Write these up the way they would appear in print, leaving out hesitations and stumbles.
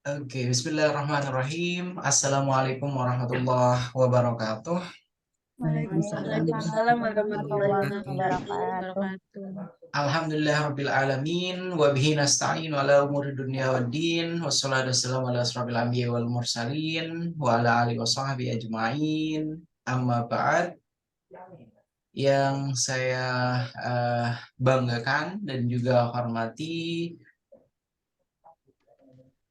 Oke, Bismillahirrahmanirrahim. Assalamualaikum warahmatullahi wabarakatuh. Waalaikumsalam Waalaikumsalam warahmatullahi warahmatullahi wabarakatuh. wabarakatuh. Alhamdulillahirabbil alamin wa bihi nasta'in ala umuri dunya waddin. Wassalatu wassalamu ala asrofil anbiya wal mursalin wa ala alihi washabbihi ajmain. Amma ba'd, yang saya banggakan dan juga hormati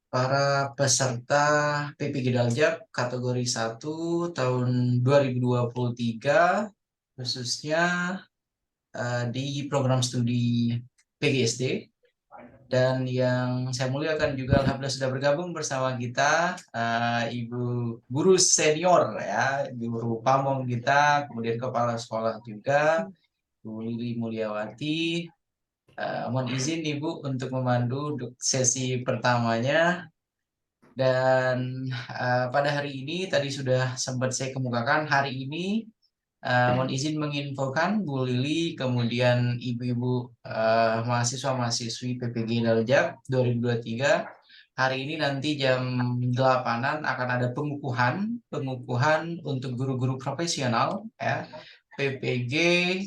para peserta PPG Daljab kategori 1 tahun 2023, khususnya di program studi PGSD. Dan yang saya muliakan juga alhamdulillah sudah bergabung bersama kita Ibu Guru Senior ya, Guru Pamong kita, kemudian Kepala Sekolah juga, Bu Lili Mulyawati. Mohon izin Ibu untuk memandu untuk sesi pertamanya. Dan pada hari ini tadi sudah sempat saya kemukakan, hari ini mohon izin menginfokan Bu Lili, kemudian ibu-ibu mahasiswa-mahasiswi PPG Daljab 2023, hari ini nanti jam 8-an akan ada pengukuhan untuk guru-guru profesional ya, PPG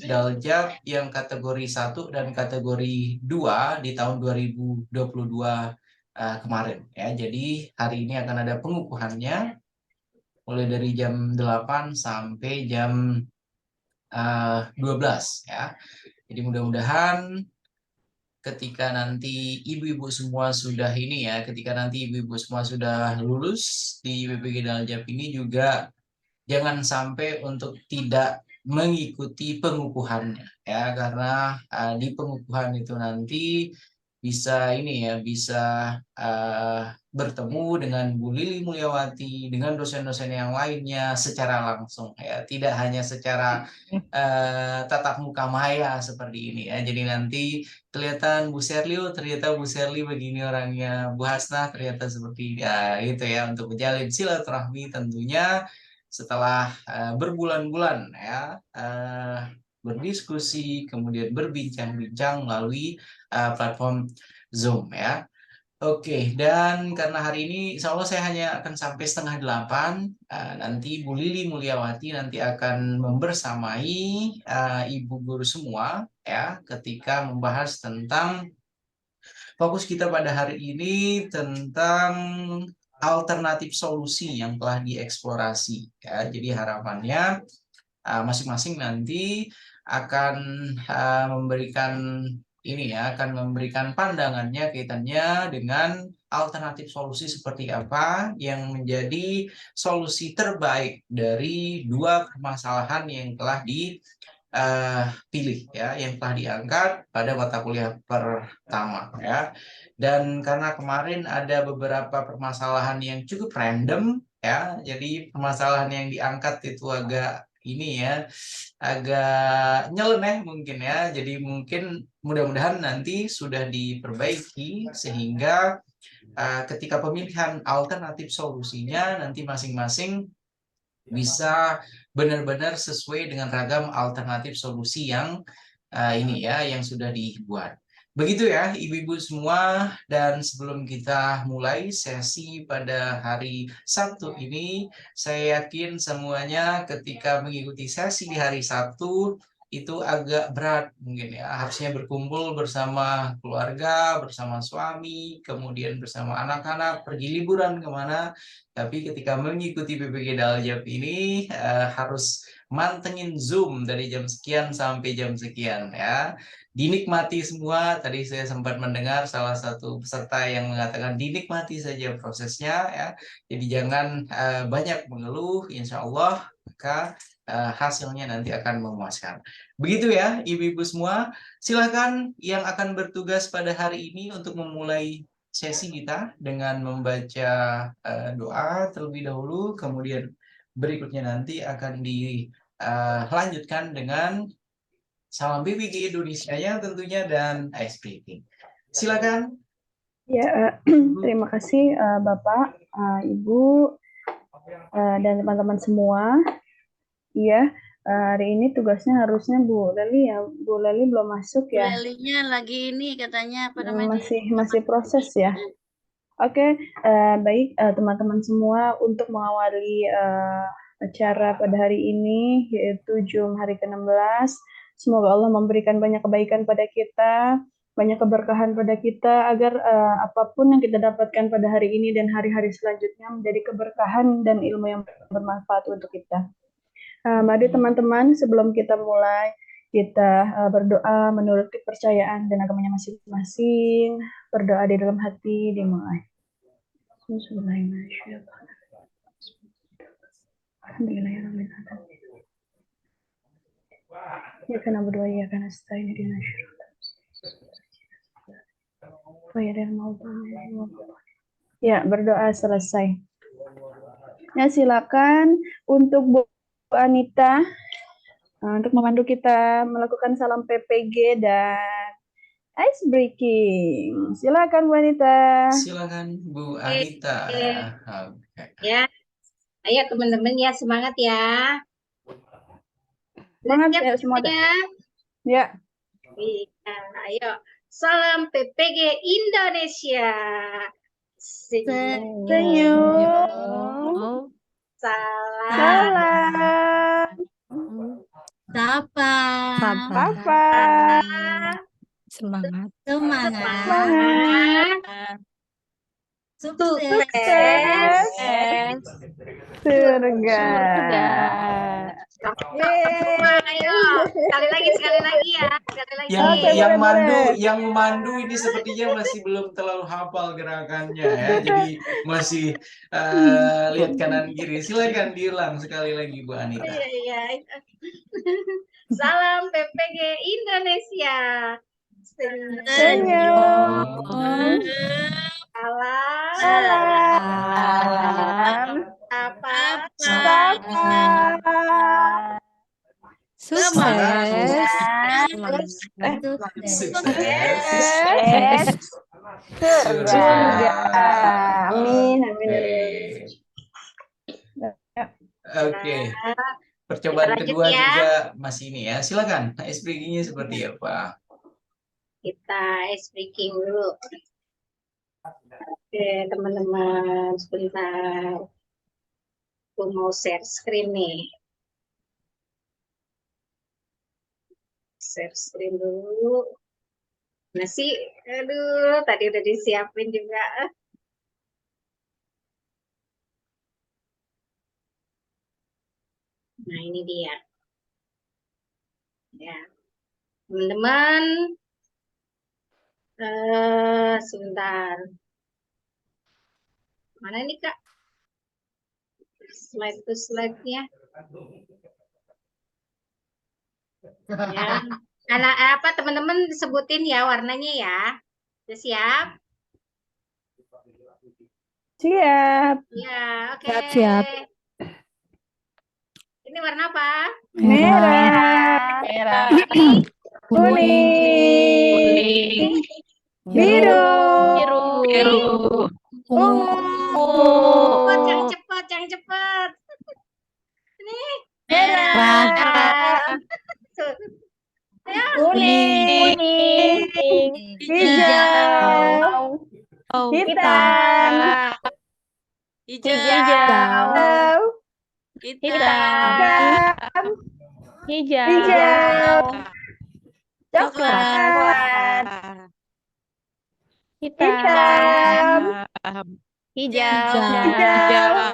Daljab yang kategori 1 dan kategori 2 di tahun 2022 kemarin ya. Jadi hari ini akan ada pengukuhannya mulai dari jam 8 sampai jam 12 ya. Jadi mudah-mudahan ketika nanti ibu-ibu semua sudah ini ya, ketika nanti ibu-ibu semua sudah lulus di PPG Daljab ini juga jangan sampai untuk tidak mengikuti pengukuhannya ya, karena di pengukuhan itu nanti bisa ini ya, bisa bertemu dengan Bu Lili Mulyawati, dengan dosen-dosen yang lainnya secara langsung ya, tidak hanya secara tatap muka maya seperti ini ya. Jadi nanti kelihatan Bu Sherly, oh, ternyata Bu Sherly begini orangnya, Bu Hasnah ternyata seperti ya, gitu ya, untuk menjalin silaturahmi tentunya setelah berbulan-bulan ya berdiskusi, kemudian berbincang-bincang melalui platform Zoom ya. Oke, dan karena hari ini insya Allah saya hanya akan sampai setengah 8, nanti Bu Lili Mulyawati nanti akan membersamai ibu guru semua ya, ketika membahas tentang fokus kita pada hari ini tentang alternatif solusi yang telah dieksplorasi ya. Jadi harapannya masing-masing nanti akan memberikan ini ya, akan memberikan pandangannya kaitannya dengan alternatif solusi seperti apa yang menjadi solusi terbaik dari dua permasalahan yang telah dipilih ya, yang telah diangkat pada mata kuliah pertama ya. Dan karena kemarin ada beberapa permasalahan yang cukup random ya, jadi permasalahan yang diangkat itu agak ini ya, agak nyeleneh mungkin ya. Jadi mungkin mudah-mudahan nanti sudah diperbaiki sehingga ketika pemilihan alternatif solusinya nanti masing-masing bisa benar-benar sesuai dengan ragam alternatif solusi yang ini ya, yang sudah dibuat. Begitu ya ibu-ibu semua, dan sebelum kita mulai sesi pada hari Sabtu ini, saya yakin semuanya ketika mengikuti sesi di hari Sabtu itu agak berat mungkin ya, harusnya berkumpul bersama keluarga, bersama suami, kemudian bersama anak-anak, pergi liburan kemana, tapi ketika mengikuti PPG Daljab ini harus mantengin Zoom dari jam sekian sampai jam sekian ya. Dinikmati semua. Tadi saya sempat mendengar salah satu peserta yang mengatakan dinikmati saja prosesnya ya. Jadi jangan banyak mengeluh, insya Allah maka hasilnya nanti akan memuaskan. Begitu ya ibu-ibu semua. Silakan yang akan bertugas pada hari ini untuk memulai sesi kita dengan membaca doa terlebih dahulu, kemudian berikutnya nanti akan dilanjutkan dengan salam PPG Indonesia-nya tentunya dan ice breaking. Silakan. Ya, terima kasih Bapak, Ibu, dan teman-teman semua. Iya, hari ini tugasnya harusnya Bu Leli ya. Bu Leli belum masuk ya. Lelinya lagi ini katanya apa namanya? Masih proses ya. Oke, baik teman-teman semua, untuk mengawali acara pada hari ini, yaitu Jum hari ke-16, semoga Allah memberikan banyak kebaikan pada kita, banyak keberkahan pada kita, agar apapun yang kita dapatkan pada hari ini dan hari-hari selanjutnya menjadi keberkahan dan ilmu yang bermanfaat untuk kita. Mari teman-teman, sebelum kita mulai, kita berdoa menurut kepercayaan dan agamanya masing-masing. Berdoa di dalam hati, dimulai. Ya karena berdoa ya karena setain di Ya, berdoa selesai. Ya, silakan untuk Bu Anita untuk memandu kita melakukan salam PPG dan ice breaking. Silakan Bu Anita. Silakan Bu Anita. Ya, ayo teman-teman ya, semangat ya. Semangat Siap ya semua. semuanya? Ya. Iya, ayo. Salam PPG Indonesia. Senyum. Salam. Sapa. Semangat. Sukses. Surga. Ayo, sekali lagi ya. Yang memandu ini sepertinya masih belum terlalu hafal gerakannya ya. Jadi masih lihat kanan kiri. Silakan diulang sekali lagi Bu Anita. Iya. Salam PPG Indonesia. Senyum. Salam. Sukses. Surga. Amin. Oke. Percobaan kedua juga masih ini ya. Silakan. SPG-nya seperti apa? Kita speaking dulu. Oke, teman-teman, sebentar. Aku mau share screen nih. Share screen dulu. Aduh, tadi udah disiapin juga. Nah, ini dia. Ya, teman-teman. Sebentar. Mana nih, Kak? Slide-nya. Ya. Apa teman-teman sebutin ya warnanya ya. Sudah siap? Siap. Ya, oke. Siap. Ini warna apa? Merah. Kuning. Biru. Ungu. Yang cepat. Ini merah. Kuning. Hijau. Hitam. Hijau. Coklat. Hitam. Hijau.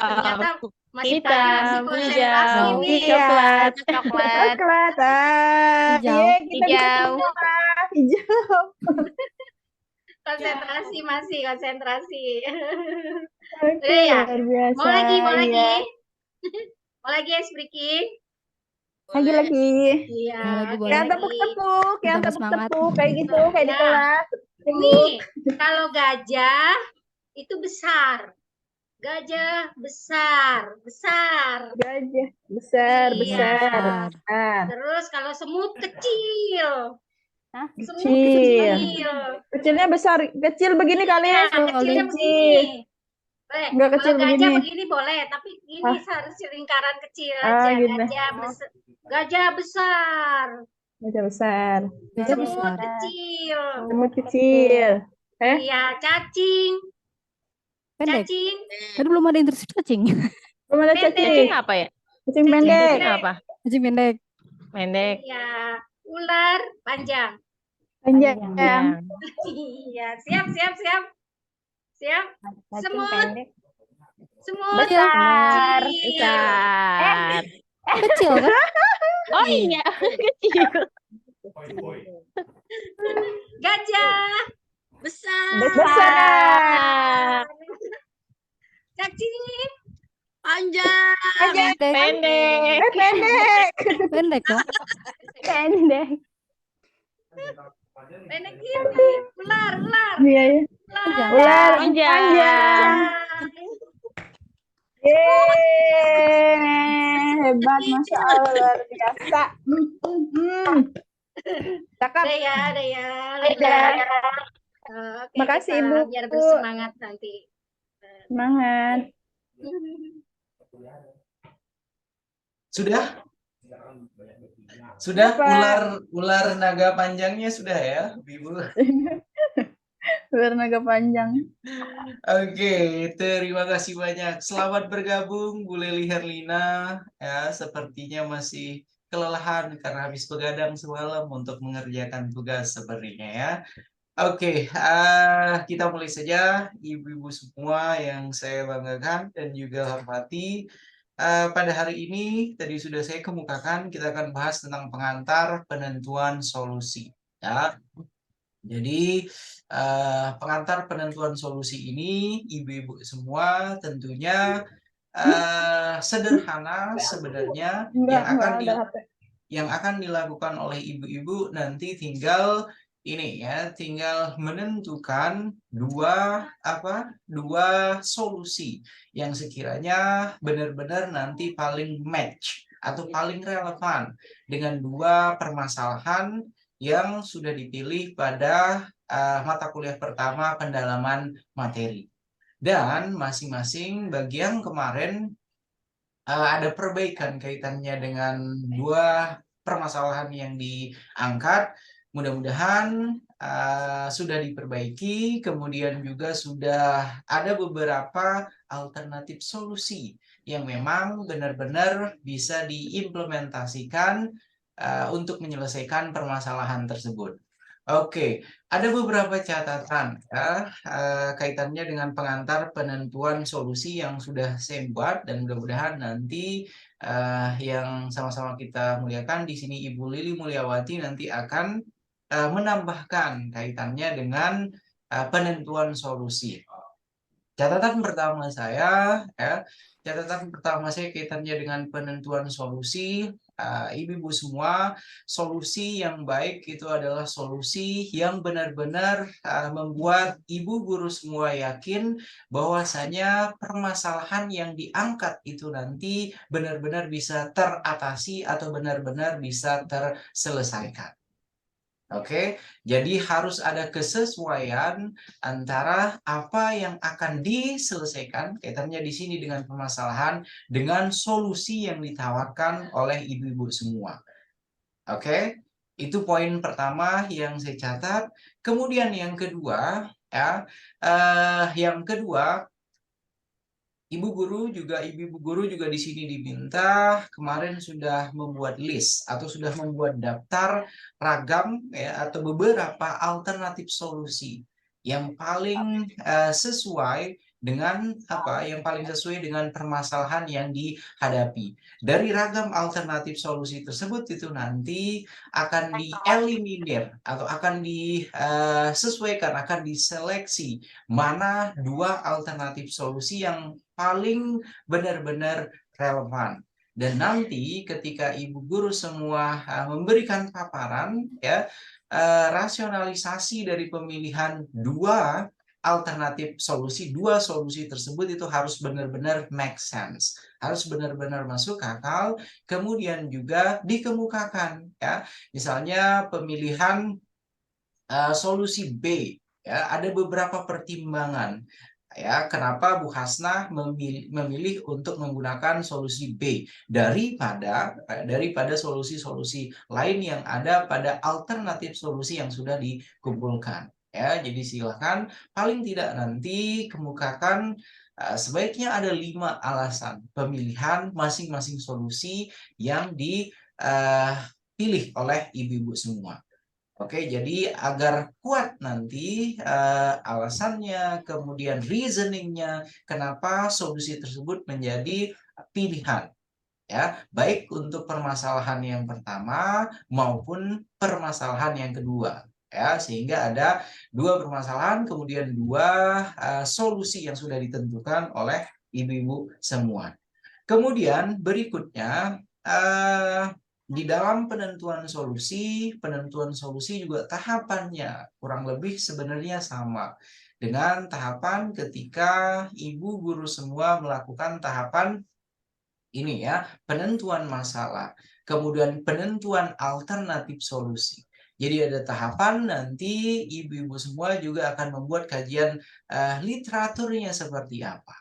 Ternyata masih konsentrasi nih. Coklat. Hijau. Hijau. Konsentrasi. Oke, ya. luar biasa. Mau lagi. Ya. Mau lagi ya speaking? Lagi. Iya. Yang tepuk-tepuk, kayak gitu, kayak di Ya. kelas. Nih, kalau gajah itu besar. Gajah besar. Gajah besar. Terus kalau semut kecil. Kecilnya besar, kecil begini kali ya. Kecilnya begini. Enggak kecil kalau gajah begini boleh, tapi ini harus lingkaran kecil aja. gitu. Gajah besar. Semut Semut kecil. Iya, Cacing. Pendek. Cacing. Tadi belum ada instruksi cacing. Belum ada Pendek. cacing. Cacing apa ya? Cacing pendek. Cacing apa? Cacing pendek. Pendek. Ya, ular panjang. Panjang. Panjang. Iya, siap. Siap. Semut. Semut. Besar. Kecil. Besar. Kecil kan? Oh iya, kecil. Gajah. Besar. Besar. Cacing. Panjang. Pendek. Pendek. Pendek. Pendek dong. Pendek. Pendek gini. Ular. Iya, ya. Panjang. Ular Panjang. panjang. Yeay, hebat, Masya Allah, luar biasa. Cakep. Ada ya. Oke, Makasih, kita Ibu. biar bersemangat nanti. Semangat. Sudah? Sudah Dapat. ular naga panjangnya sudah ya, Ibu. Ular naga panjang. Oke, terima kasih banyak. Selamat bergabung Bu Leli Herlina. Ya, sepertinya masih kelelahan karena habis begadang semalam untuk mengerjakan tugas sepertinya ya. Oke, kita mulai saja ibu-ibu semua yang saya banggakan dan juga hormati. Pada hari ini tadi sudah saya kemukakan kita akan bahas tentang pengantar penentuan solusi. Ya. Jadi pengantar penentuan solusi ini ibu-ibu semua tentunya sederhana sebenarnya yang akan dilakukan oleh ibu-ibu nanti tinggal tinggal menentukan dua solusi yang sekiranya benar-benar nanti paling match atau paling relevan dengan dua permasalahan yang sudah dipilih pada mata kuliah pertama pendalaman materi. Dan masing-masing bagi yang kemarin ada perbaikan kaitannya dengan dua permasalahan yang diangkat. Mudah-mudahan sudah diperbaiki, kemudian juga sudah ada beberapa alternatif solusi yang memang benar-benar bisa diimplementasikan untuk menyelesaikan permasalahan tersebut. Oke, ada beberapa catatan ya, kaitannya dengan pengantar penentuan solusi yang sudah saya buat dan mudah-mudahan nanti yang sama-sama kita muliakan di sini Ibu Lili Mulyawati nanti akan menambahkan kaitannya dengan penentuan solusi. Catatan pertama saya kaitannya dengan penentuan solusi. Ibu-ibu semua, solusi yang baik itu adalah solusi yang benar-benar membuat ibu guru semua yakin bahwasanya permasalahan yang diangkat itu nanti benar-benar bisa teratasi atau benar-benar bisa terselesaikan. Oke, jadi harus ada kesesuaian antara apa yang akan diselesaikan, kaitannya di sini dengan permasalahan, dengan solusi yang ditawarkan oleh ibu-ibu semua. Oke, itu poin pertama yang saya catat. Kemudian yang kedua, ibu-ibu guru juga di sini diminta kemarin sudah membuat list atau sudah membuat daftar ragam atau beberapa alternatif solusi yang paling sesuai dengan permasalahan yang dihadapi. Dari ragam alternatif solusi tersebut itu nanti akan dieliminir atau akan disesuaikan, akan diseleksi mana dua alternatif solusi yang paling benar-benar relevan. Dan nanti ketika ibu guru semua memberikan paparan rasionalisasi dari pemilihan dua alternatif solusi, dua solusi tersebut itu harus benar-benar make sense, harus benar-benar masuk akal, kemudian juga dikemukakan misalnya pemilihan solusi B ada beberapa pertimbangan kenapa Bu Hasnah memilih untuk menggunakan solusi B daripada solusi-solusi lain yang ada pada alternatif solusi yang sudah dikumpulkan Ya, jadi silakan paling tidak nanti kemukakan sebaiknya ada 5 alasan pemilihan masing-masing solusi yang dipilih oleh ibu-ibu semua. Oke, jadi agar kuat nanti alasannya, kemudian reasoningnya, kenapa solusi tersebut menjadi pilihan. Ya, baik untuk permasalahan yang pertama maupun permasalahan yang kedua. Ya, sehingga ada 2 permasalahan, kemudian 2 solusi yang sudah ditentukan oleh ibu-ibu semua. Kemudian berikutnya di dalam penentuan solusi juga tahapannya kurang lebih sebenarnya sama dengan tahapan ketika ibu guru semua melakukan tahapan ini ya, penentuan masalah, kemudian penentuan alternatif solusi. Jadi ada tahapan nanti ibu-ibu semua juga akan membuat kajian literaturnya seperti apa.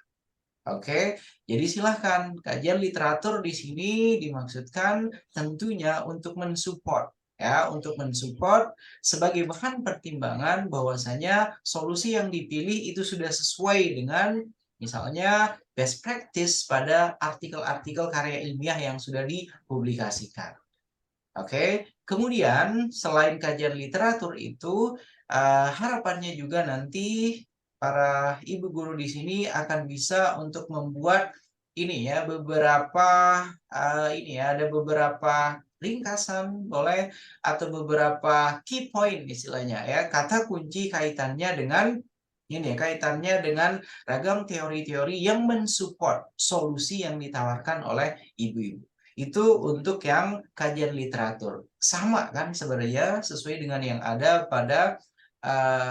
Oke, jadi silahkan kajian literatur di sini dimaksudkan tentunya untuk mensupport ya, untuk mensupport sebagai bahan pertimbangan bahwasanya solusi yang dipilih itu sudah sesuai dengan misalnya best practice pada artikel-artikel karya ilmiah yang sudah dipublikasikan. Oke, kemudian selain kajian literatur itu harapannya juga nanti para ibu guru di sini akan bisa untuk membuat ini ya beberapa ada beberapa ringkasan boleh atau beberapa key point istilahnya ya, kata kunci kaitannya dengan ini ya, kaitannya dengan ragam teori-teori yang mensupport solusi yang ditawarkan oleh ibu-ibu. Itu untuk yang kajian literatur. Sama kan sebenarnya sesuai dengan yang ada pada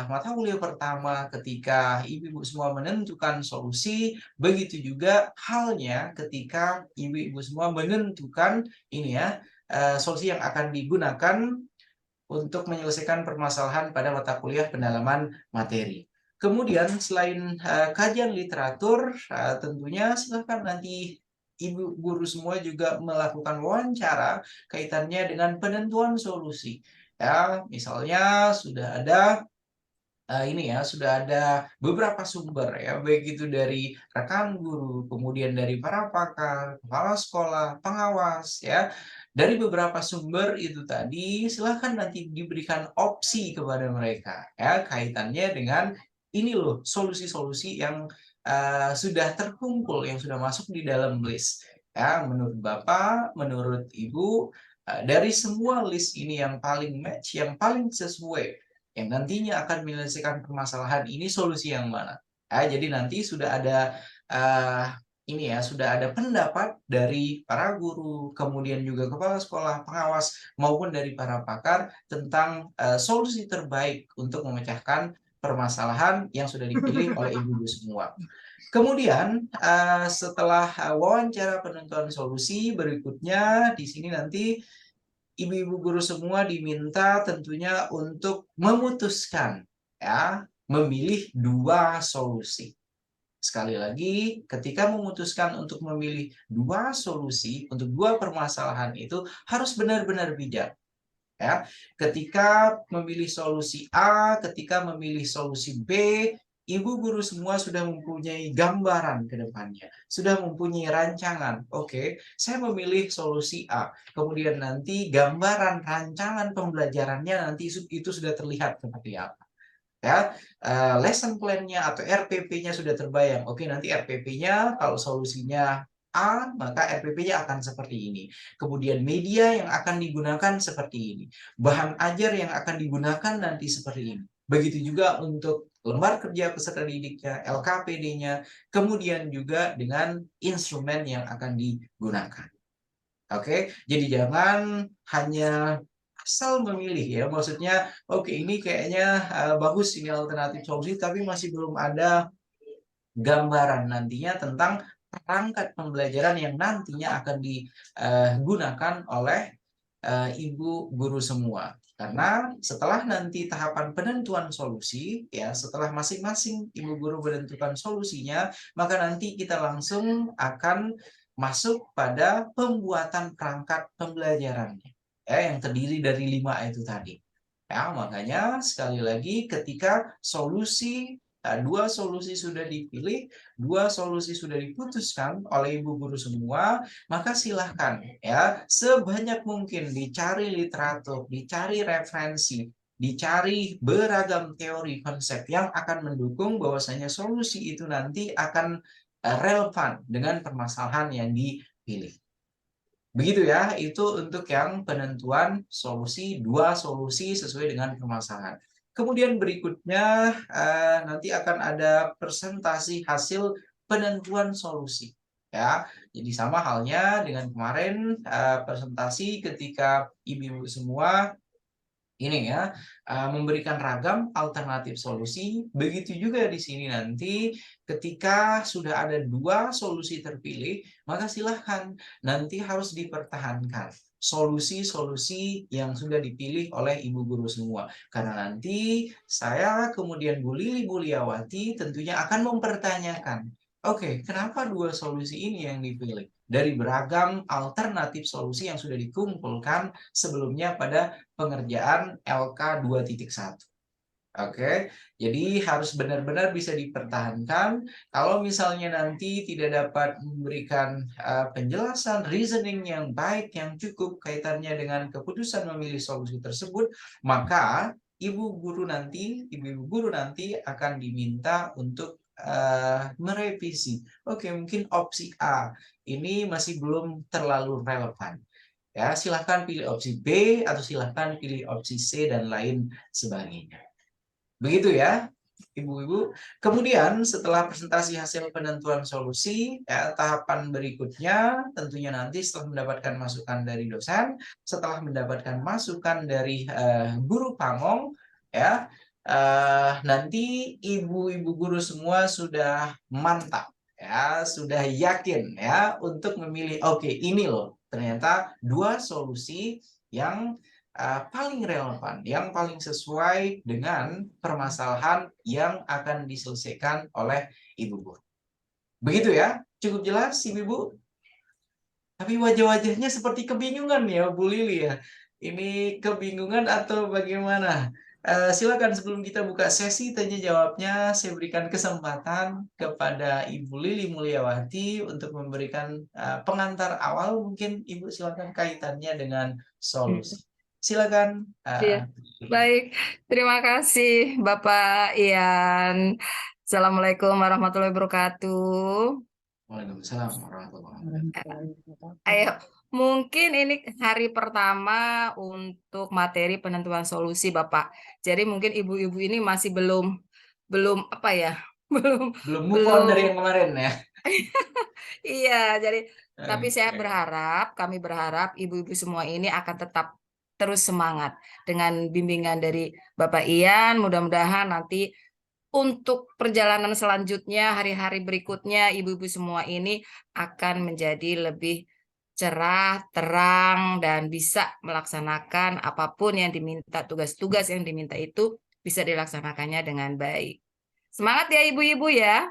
mata kuliah pertama ketika ibu-ibu semua menentukan solusi, begitu juga halnya ketika ibu-ibu semua menentukan ini ya solusi yang akan digunakan untuk menyelesaikan permasalahan pada mata kuliah pendalaman materi. Kemudian selain kajian literatur, tentunya silakan nanti ibu guru semua juga melakukan wawancara kaitannya dengan penentuan solusi. Ya, misalnya sudah ada sudah ada beberapa sumber ya, baik itu dari rekan guru, kemudian dari para pakar, kepala sekolah, pengawas ya. Dari beberapa sumber itu tadi, silahkan nanti diberikan opsi kepada mereka ya, kaitannya dengan ini loh solusi-solusi yang sudah terkumpul, yang sudah masuk di dalam list. Ya, menurut Bapak, menurut Ibu, dari semua list ini yang paling match, yang paling sesuai yang nantinya akan menyelesaikan permasalahan ini solusi yang mana. Jadi nanti sudah ada sudah ada pendapat dari para guru, kemudian juga kepala sekolah, pengawas maupun dari para pakar tentang solusi terbaik untuk memecahkan permasalahan yang sudah dipilih oleh ibu-ibu semua. Kemudian setelah wawancara penentuan solusi berikutnya di sini nanti ibu-ibu guru semua diminta tentunya untuk memutuskan ya, memilih 2 solusi. Sekali lagi, ketika memutuskan untuk memilih 2 solusi untuk 2 permasalahan itu harus benar-benar bijak. Ya, ketika memilih solusi A, ketika memilih solusi B, ibu guru semua sudah mempunyai gambaran ke depannya, sudah mempunyai rancangan. Oke, saya memilih solusi A. Kemudian nanti gambaran rancangan pembelajarannya nanti itu sudah terlihat seperti apa. Ya, lesson plan-nya atau RPP-nya sudah terbayang. Oke, nanti RPP-nya kalau solusinya A, maka RPP-nya akan seperti ini. Kemudian media yang akan digunakan seperti ini. Bahan ajar yang akan digunakan nanti seperti ini. Begitu juga untuk lembar kerja peserta didiknya, LKPD-nya, kemudian juga dengan instrumen yang akan digunakan. Oke, jadi jangan hanya asal memilih ya, maksudnya oke ini kayaknya bagus ini alternatif solusi, tapi masih belum ada gambaran nantinya tentang perangkat pembelajaran yang nantinya akan digunakan oleh ibu guru semua. Karena setelah nanti tahapan penentuan solusi, ya setelah masing-masing ibu guru menentukan solusinya, maka nanti kita langsung akan masuk pada pembuatan perangkat pembelajarannya, ya yang terdiri dari 5 itu tadi. Ya, makanya sekali lagi ketika dua solusi sudah dipilih, dua solusi sudah diputuskan oleh ibu guru semua, maka silahkan ya sebanyak mungkin dicari literatur, dicari referensi, dicari beragam teori konsep yang akan mendukung bahwasanya solusi itu nanti akan relevan dengan permasalahan yang dipilih. Begitu ya, itu untuk yang penentuan dua solusi sesuai dengan permasalahan. Kemudian berikutnya nanti akan ada presentasi hasil penentuan solusi. Ya, jadi sama halnya dengan kemarin presentasi ketika ibu-ibu semua ini ya memberikan ragam alternatif solusi. Begitu juga di sini nanti ketika sudah ada dua solusi terpilih, maka silahkan nanti harus dipertahankan solusi-solusi yang sudah dipilih oleh ibu guru semua. Karena nanti saya kemudian Bu Lili Buliawati tentunya akan mempertanyakan, oke, kenapa dua solusi ini yang dipilih? Dari beragam alternatif solusi yang sudah dikumpulkan sebelumnya pada pengerjaan LK 2.1. Oke, jadi harus benar-benar bisa dipertahankan. Kalau misalnya nanti tidak dapat memberikan penjelasan, reasoning yang baik, yang cukup kaitannya dengan keputusan memilih solusi tersebut, maka ibu guru nanti akan diminta untuk merevisi. Oke, mungkin opsi A ini masih belum terlalu relevan. Ya, silahkan pilih opsi B atau silahkan pilih opsi C dan lain sebagainya. Begitu ya, ibu-ibu. Kemudian setelah presentasi hasil penentuan solusi, tahapan berikutnya tentunya nanti setelah mendapatkan masukan dari dosen, setelah mendapatkan masukan dari guru pamong, ya nanti ibu-ibu guru semua sudah mantap, ya sudah yakin ya untuk memilih. Oke, ini loh ternyata dua solusi yang paling relevan, yang paling sesuai dengan permasalahan yang akan diselesaikan oleh ibu guru. Begitu ya, cukup jelas ibu-ibu? Tapi wajah-wajahnya seperti kebingungan ya Bu Lili ya. Ini kebingungan atau bagaimana? Silakan sebelum kita buka sesi tanya jawabnya, saya berikan kesempatan kepada Ibu Lili Mulyawati untuk memberikan pengantar awal. Mungkin Ibu silakan kaitannya dengan solusi. Silakan. Iya. Baik, terima kasih Bapak Ian. Assalamualaikum warahmatullahi wabarakatuh. Waalaikumsalam warahmatullahi wabarakatuh. Ayo, mungkin ini hari pertama untuk materi penentuan solusi Bapak. Jadi mungkin ibu-ibu ini masih belum apa ya? Belum move on dari yang kemarin ya. Iya, jadi tapi kami berharap ibu-ibu semua ini akan tetap terus semangat dengan bimbingan dari Bapak Ian. Mudah-mudahan nanti untuk perjalanan selanjutnya, hari-hari berikutnya, ibu-ibu semua ini akan menjadi lebih cerah, terang, dan bisa melaksanakan apapun yang diminta, tugas-tugas yang diminta itu bisa dilaksanakannya dengan baik. Semangat ya ibu-ibu ya.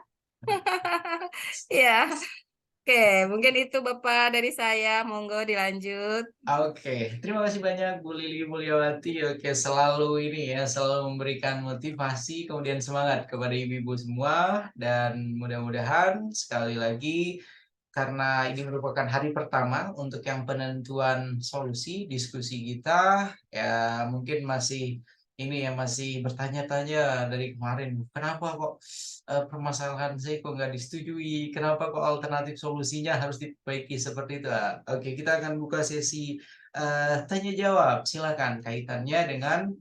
Ya. Oke, mungkin itu Bapak dari saya. Monggo dilanjut. Oke, terima kasih banyak Bu Lili Mulyawati. Oke, selalu memberikan motivasi kemudian semangat kepada ibu-ibu semua, dan mudah-mudahan sekali lagi karena ini merupakan hari pertama untuk yang penentuan solusi diskusi kita, ya mungkin masih bertanya-tanya dari kemarin, kenapa kok permasalahan saya kok nggak disetujui, kenapa kok alternatif solusinya harus diperbaiki seperti itu. Oke, kita akan buka sesi tanya jawab. Silakan kaitannya dengan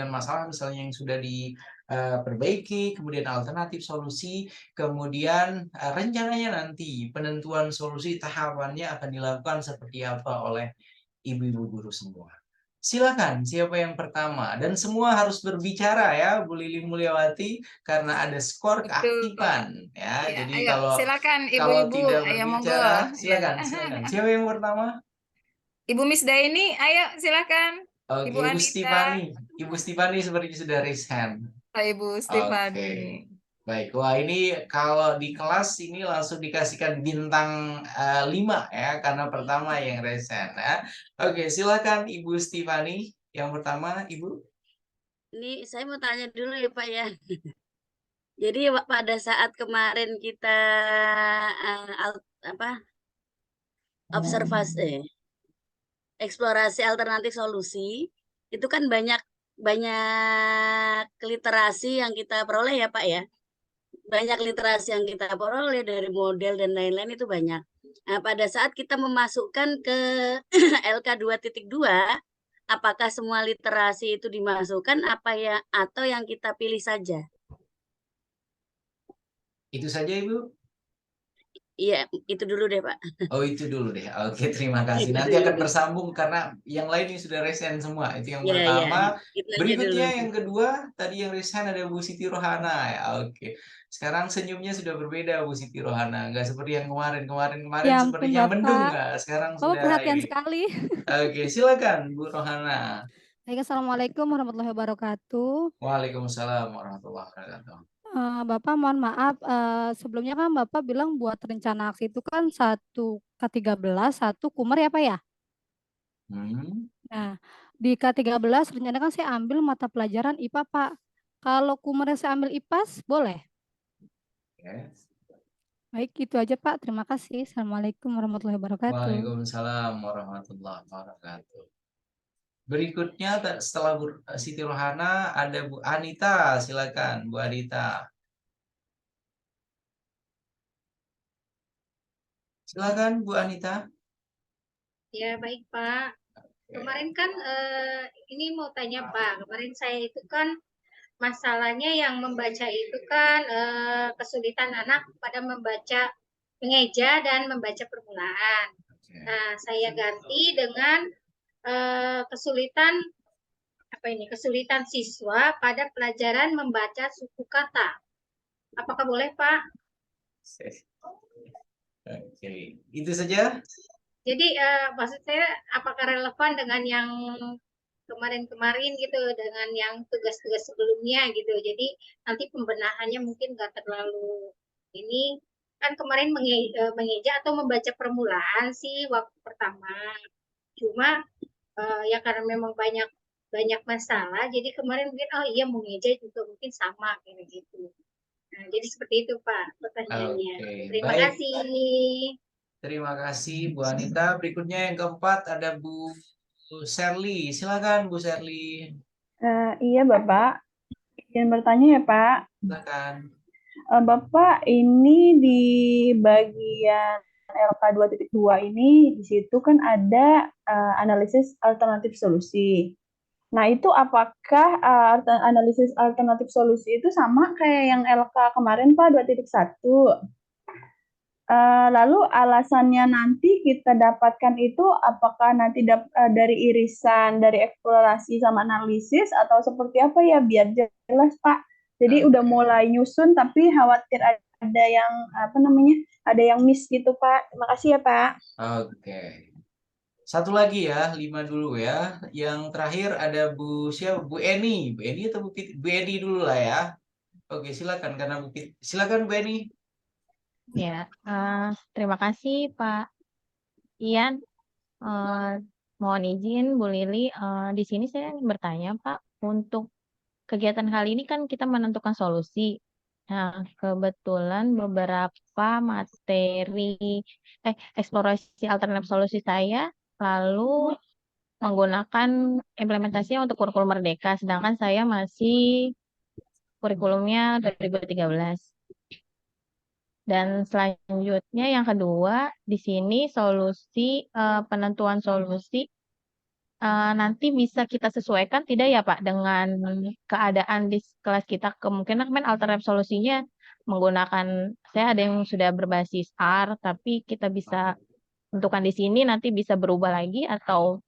masalah misalnya yang sudah diperbaiki, kemudian alternatif solusi, kemudian rencananya nanti penentuan solusi tahapannya akan dilakukan seperti apa oleh ibu-ibu guru semua. Silakan, siapa yang pertama? Dan semua harus berbicara ya, Bu Lili Mulyawati, karena ada skor keaktifan ya. Ya, Jadi ayo, silakan kalau ibu-ibu, tidak ayo berbicara, monggo. silakan. Siapa yang pertama? Ibu Miss Daini, ayo silakan. Oke, Ibu Anita. Ibu Stefani seperti sudah raise hand. Ibu Stefani. Oke. Baik, wah ini kalau di kelas ini langsung dikasihkan bintang 5 ya, karena pertama yang raise hand ya. Oke, silakan Ibu Stefani. Yang pertama, Ibu. Ini saya mau tanya dulu ya Pak ya. Jadi pada saat kemarin kita observasi, eksplorasi alternatif solusi, itu kan banyak literasi yang kita peroleh ya Pak ya. Banyak literasi yang kita peroleh dari model dan lain-lain itu banyak. Nah, pada saat kita memasukkan ke LK 2.2, apakah semua literasi itu dimasukkan apa ya atau yang kita pilih saja? Itu saja, Ibu. Iya, itu dulu deh, Pak. Oh, itu dulu deh. Oke, terima kasih. Itu Nanti dulu akan deh. bersambung karena yang lain ini sudah resign semua. Itu yang Iya, iya. pertama. Itu aja dulu. Berikutnya yang kedua, tadi yang resign ada Bu Siti Rohana ya. Oke. Sekarang senyumnya sudah berbeda Bu Siti Rohana. Nggak seperti yang kemarin. Kemarin Ya ampun sepertinya mendung Bapak. nggak? Sekarang Bapak sudah perhatian ini. sekali. Oke, silakan Bu Rohana. Baik, Assalamualaikum warahmatullahi wabarakatuh. Waalaikumsalam warahmatullahi wabarakatuh. Bapak mohon maaf, sebelumnya kan Bapak bilang buat rencana aksi itu kan 1 K13, 1 Kumer ya Pak ya? Hmm. Nah, di K13 rencana kan saya ambil mata pelajaran IPA Pak. Kalau Kumernya saya ambil IPAS, boleh? Oke. Baik, itu aja Pak. Terima kasih. Assalamualaikum warahmatullahi wabarakatuh. Waalaikumsalam warahmatullahi wabarakatuh. Berikutnya setelah Bu Siti Rohana ada Bu Anita, silakan Bu Anita. Silakan Bu Anita. Ya, baik Pak. Kemarin kan ini mau tanya Pak, kemarin saya itu kan masalahnya yang membaca itu kan kesulitan anak pada membaca mengeja dan membaca permulaan. Nah, saya ganti dengan kesulitan kesulitan siswa pada pelajaran membaca suku kata. Apakah boleh Pak? Oke, itu saja. Jadi maksud saya apakah relevan dengan yang kemarin-kemarin gitu, dengan yang tugas-tugas sebelumnya gitu. Jadi nanti pembenahannya mungkin nggak terlalu ini kan kemarin mengeja atau membaca permulaan sih waktu pertama. Cuma ya karena memang banyak masalah, jadi kemarin mungkin oh iya mengeja juga mungkin sama kayak gitu. Nah, jadi seperti itu Pak pertanyaannya. Oke, Terima baik. kasih. Terima kasih Bu Anita. Berikutnya yang keempat ada Bu Sherly. Silakan Bu Sherly. Iya Bapak, izin bertanya ya Pak. Silakan. Bapak, ini di bagian LK 2.2 ini, di situ kan ada analisis alternatif solusi. Nah, itu apakah analisis alternatif solusi itu sama kayak yang LK kemarin Pak 2.1? Lalu alasannya nanti kita dapatkan itu apakah nanti dari irisan, dari eksplorasi sama analisis atau seperti apa ya biar jelas Pak. Jadi udah mulai nyusun tapi khawatir ada yang ada yang miss gitu Pak. Terima kasih ya Pak. Oke. Satu lagi ya, 5 dulu ya. Yang terakhir ada Bu siapa? Bu Eni. Bu Eni atau Bu Eni dulu lah ya. Oke, silakan karena silakan Bu Eni. Ya, terima kasih Pak Ian. Mohon izin Bu Lili, di sini saya ingin bertanya Pak, untuk kegiatan kali ini kan kita menentukan solusi. Nah, kebetulan beberapa materi eksplorasi alternatif solusi saya lalu menggunakan implementasinya untuk kurikulum Merdeka, sedangkan saya masih kurikulumnya 2013. Dan selanjutnya yang kedua, di sini penentuan solusi nanti bisa kita sesuaikan tidak ya Pak dengan keadaan di kelas kita. Kemungkinan kan alternatif solusinya menggunakan, saya ada yang sudah berbasis R, tapi kita bisa tentukan di sini nanti bisa berubah lagi atau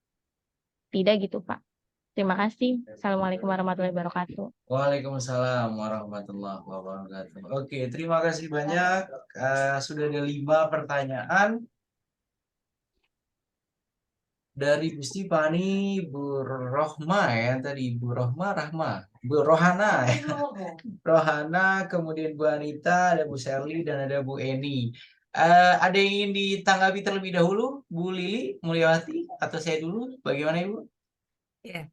tidak gitu Pak. Terima kasih. Assalamualaikum warahmatullahi wabarakatuh. Waalaikumsalam warahmatullahi wabarakatuh. Oke, terima kasih banyak. Sudah ada 5 pertanyaan. Dari Bu Stipani, Bu Rohma ya tadi, Bu Rohana ya. Rohana, kemudian Bu Anita, ada Bu Sherly, dan ada Bu Eni. Ada yang ingin ditanggapi terlebih dahulu, Bu Lili Mulyawati, atau saya dulu? Bagaimana Ibu? Ya.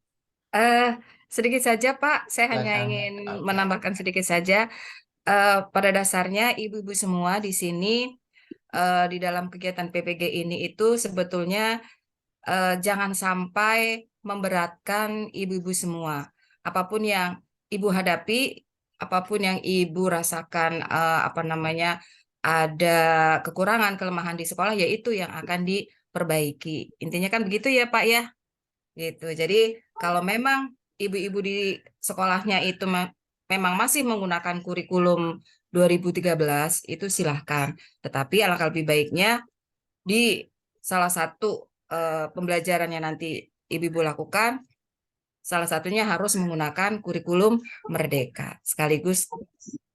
Sedikit saja Pak, saya hanya Silakan. ingin Oke. menambahkan sedikit saja. Pada dasarnya ibu-ibu semua di sini di dalam kegiatan PPG ini itu sebetulnya jangan sampai memberatkan ibu-ibu semua. Apapun yang ibu hadapi, apapun yang ibu rasakan ada kekurangan, kelemahan di sekolah, yaitu yang akan diperbaiki. Intinya kan begitu ya Pak ya. Gitu. Jadi kalau memang ibu-ibu di sekolahnya itu memang masih menggunakan kurikulum 2013 itu silahkan. Tetapi alangkah lebih baiknya di salah satu pembelajaran yang nanti ibu-ibu lakukan, salah satunya harus menggunakan kurikulum Merdeka sekaligus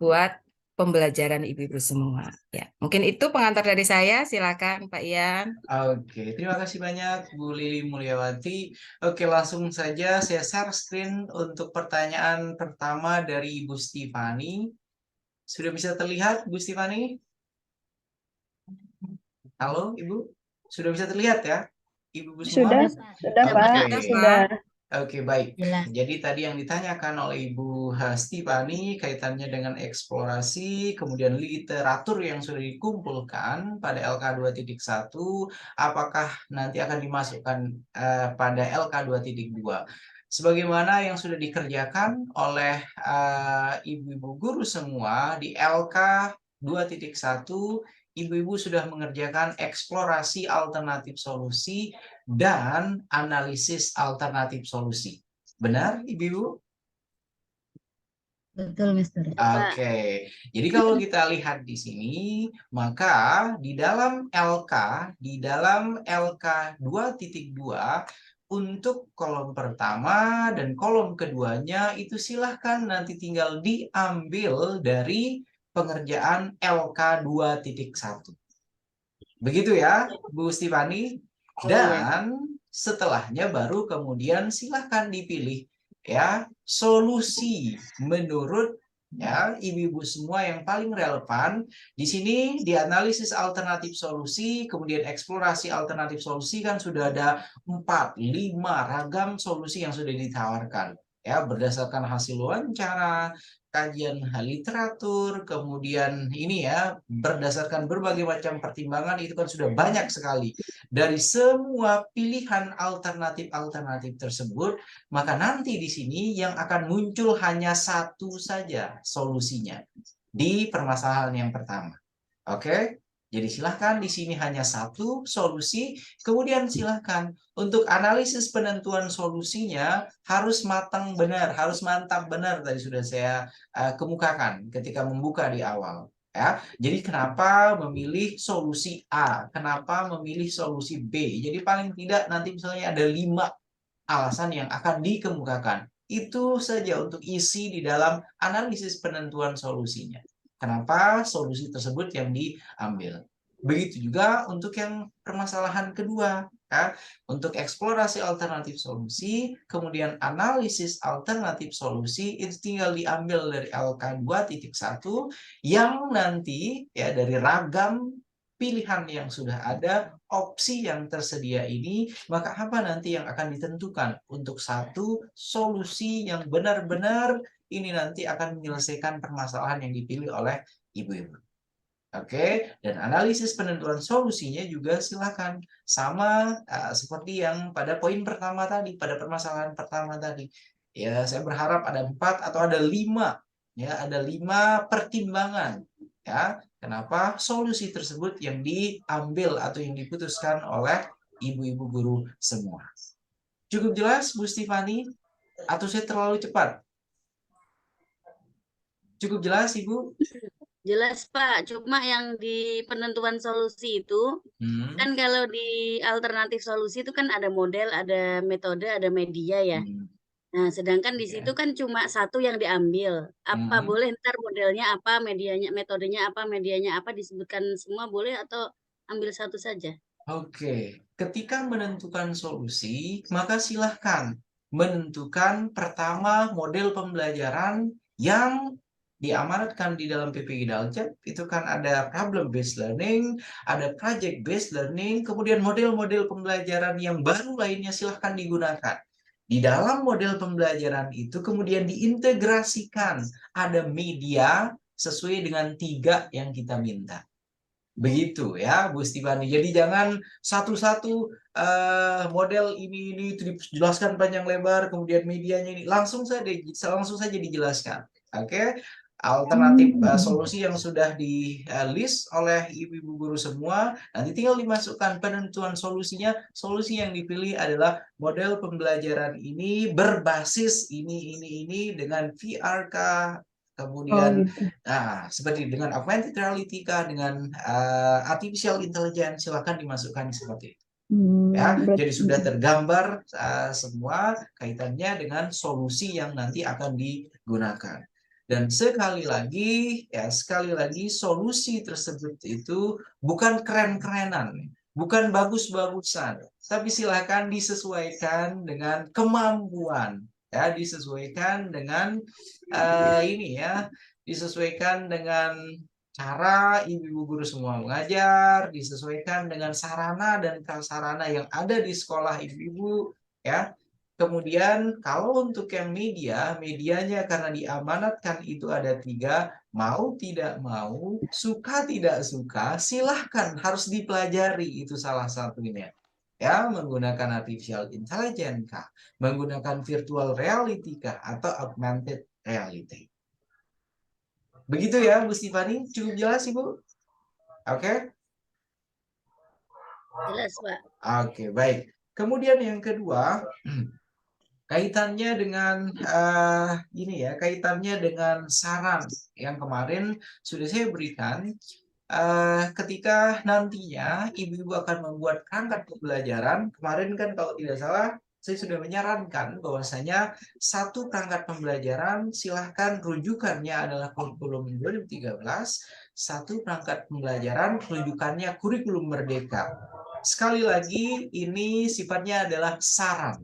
buat pembelajaran ibu-ibu semua. Ya, mungkin itu pengantar dari saya. Silakan Pak Ian. Oke, terima kasih banyak Bu Lili Mulyawati. Oke, langsung saja saya share screen untuk pertanyaan pertama dari Ibu Stefani. Sudah bisa terlihat Bu Stefani? Halo Ibu, sudah bisa terlihat ya Ibu semua? Sudah Pak, Oke. sudah. Oke, baik. Jelas. Jadi tadi yang ditanyakan oleh Ibu Stefani kaitannya dengan eksplorasi, kemudian literatur yang sudah dikumpulkan pada LK 2.1, apakah nanti akan dimasukkan pada LK 2.2? Sebagaimana yang sudah dikerjakan oleh ibu-ibu guru semua di LK 2.1, ibu-ibu sudah mengerjakan eksplorasi alternatif solusi dan analisis alternatif solusi. Benar, Ibu? Betul, Mister. Oke, jadi kalau kita lihat di sini, maka di dalam LK 2.2 untuk kolom pertama dan kolom keduanya itu silahkan nanti tinggal diambil dari pengerjaan LK 2.1. Begitu ya, Bu Stefani? Dan setelahnya baru kemudian silahkan dipilih ya solusi menurut ya ibu-ibu semua yang paling relevan. Di sini di analisis alternatif solusi, kemudian eksplorasi alternatif solusi kan sudah ada 4-5 ragam solusi yang sudah ditawarkan ya berdasarkan hasil wawancara, kajian literatur, kemudian ini ya berdasarkan berbagai macam pertimbangan itu kan sudah banyak sekali. Dari semua pilihan alternatif-alternatif tersebut, maka nanti di sini yang akan muncul hanya satu saja solusinya di permasalahan yang pertama. Oke? Jadi silahkan di sini hanya satu solusi, kemudian silahkan untuk analisis penentuan solusinya harus matang benar, harus mantap benar tadi sudah saya kemukakan ketika membuka di awal. Ya, jadi kenapa memilih solusi A? Kenapa memilih solusi B? Jadi paling tidak nanti misalnya ada 5 alasan yang akan dikemukakan. Itu saja untuk isi di dalam analisis penentuan solusinya. Kenapa solusi tersebut yang diambil. Begitu juga untuk yang permasalahan kedua. Ya. Untuk eksplorasi alternatif solusi, kemudian analisis alternatif solusi, itu tinggal diambil dari LK 2.1 yang nanti ya dari ragam pilihan yang sudah ada, opsi yang tersedia ini, maka apa nanti yang akan ditentukan untuk satu solusi yang benar-benar ini nanti akan menyelesaikan permasalahan yang dipilih oleh ibu-ibu. Oke, dan analisis penentuan solusinya juga silakan sama seperti yang pada poin pertama tadi, pada permasalahan pertama tadi. Ya, saya berharap ada 4 atau ada 5, ya, ada 5 pertimbangan, ya. Kenapa solusi tersebut yang diambil atau yang diputuskan oleh ibu-ibu guru semua. Cukup jelas, Bu Stefani? Atau saya terlalu cepat? Cukup jelas, Ibu? Jelas Pak, cuma yang di penentuan solusi itu kan kalau di alternatif solusi itu kan ada model, ada metode, ada media ya. Nah, sedangkan di situ kan cuma satu yang diambil. Apa boleh ntar modelnya apa, medianya, metodenya apa, medianya apa disebutkan semua boleh atau ambil satu saja? Oke, ketika menentukan solusi, maka silahkan menentukan pertama model pembelajaran yang diamanatkan di dalam PPG Daljat. Itu kan ada problem based learning, ada project based learning, kemudian model-model pembelajaran yang baru lainnya silahkan digunakan. Di dalam model pembelajaran itu kemudian diintegrasikan, ada media sesuai dengan 3 yang kita minta. Begitu ya, Bu Stefani. Jadi jangan satu-satu model ini itu dijelaskan panjang lebar, kemudian medianya ini langsung saja dijelaskan. Oke. Alternatif solusi yang sudah di list oleh ibu-ibu guru semua, nanti tinggal dimasukkan penentuan solusinya. Solusi yang dipilih adalah model pembelajaran ini berbasis ini dengan VRK, kemudian gitu. seperti dengan augmented reality kah, dengan artificial intelligence, silakan dimasukkan seperti itu. Ya, jadi sudah tergambar semua kaitannya dengan solusi yang nanti akan digunakan. Dan sekali lagi solusi tersebut itu bukan keren-kerenan, bukan bagus-bagusan, tapi silakan disesuaikan dengan kemampuan, ya, disesuaikan dengan disesuaikan dengan cara ibu-ibu guru semua mengajar, disesuaikan dengan sarana dan prasarana yang ada di sekolah ibu-ibu, ya. Kemudian kalau untuk yang medianya karena diamanatkan itu ada 3, mau tidak mau, suka tidak suka, silahkan harus dipelajari itu salah satunya. Ya, menggunakan artificial intelligence kah, menggunakan virtual reality kah, atau augmented reality. Begitu ya, Bu Stefani, cukup jelas Ibu? Oke? Jelas, Pak. Oke, baik. Kemudian yang kedua, kaitannya dengan kaitannya dengan saran yang kemarin sudah saya berikan. Ketika nantinya ibu-ibu akan membuat perangkat pembelajaran, kemarin kan kalau tidak salah saya sudah menyarankan bahwasanya satu perangkat pembelajaran silahkan rujukannya adalah kurikulum 2013, satu perangkat pembelajaran rujukannya kurikulum Merdeka. Sekali lagi ini sifatnya adalah saran.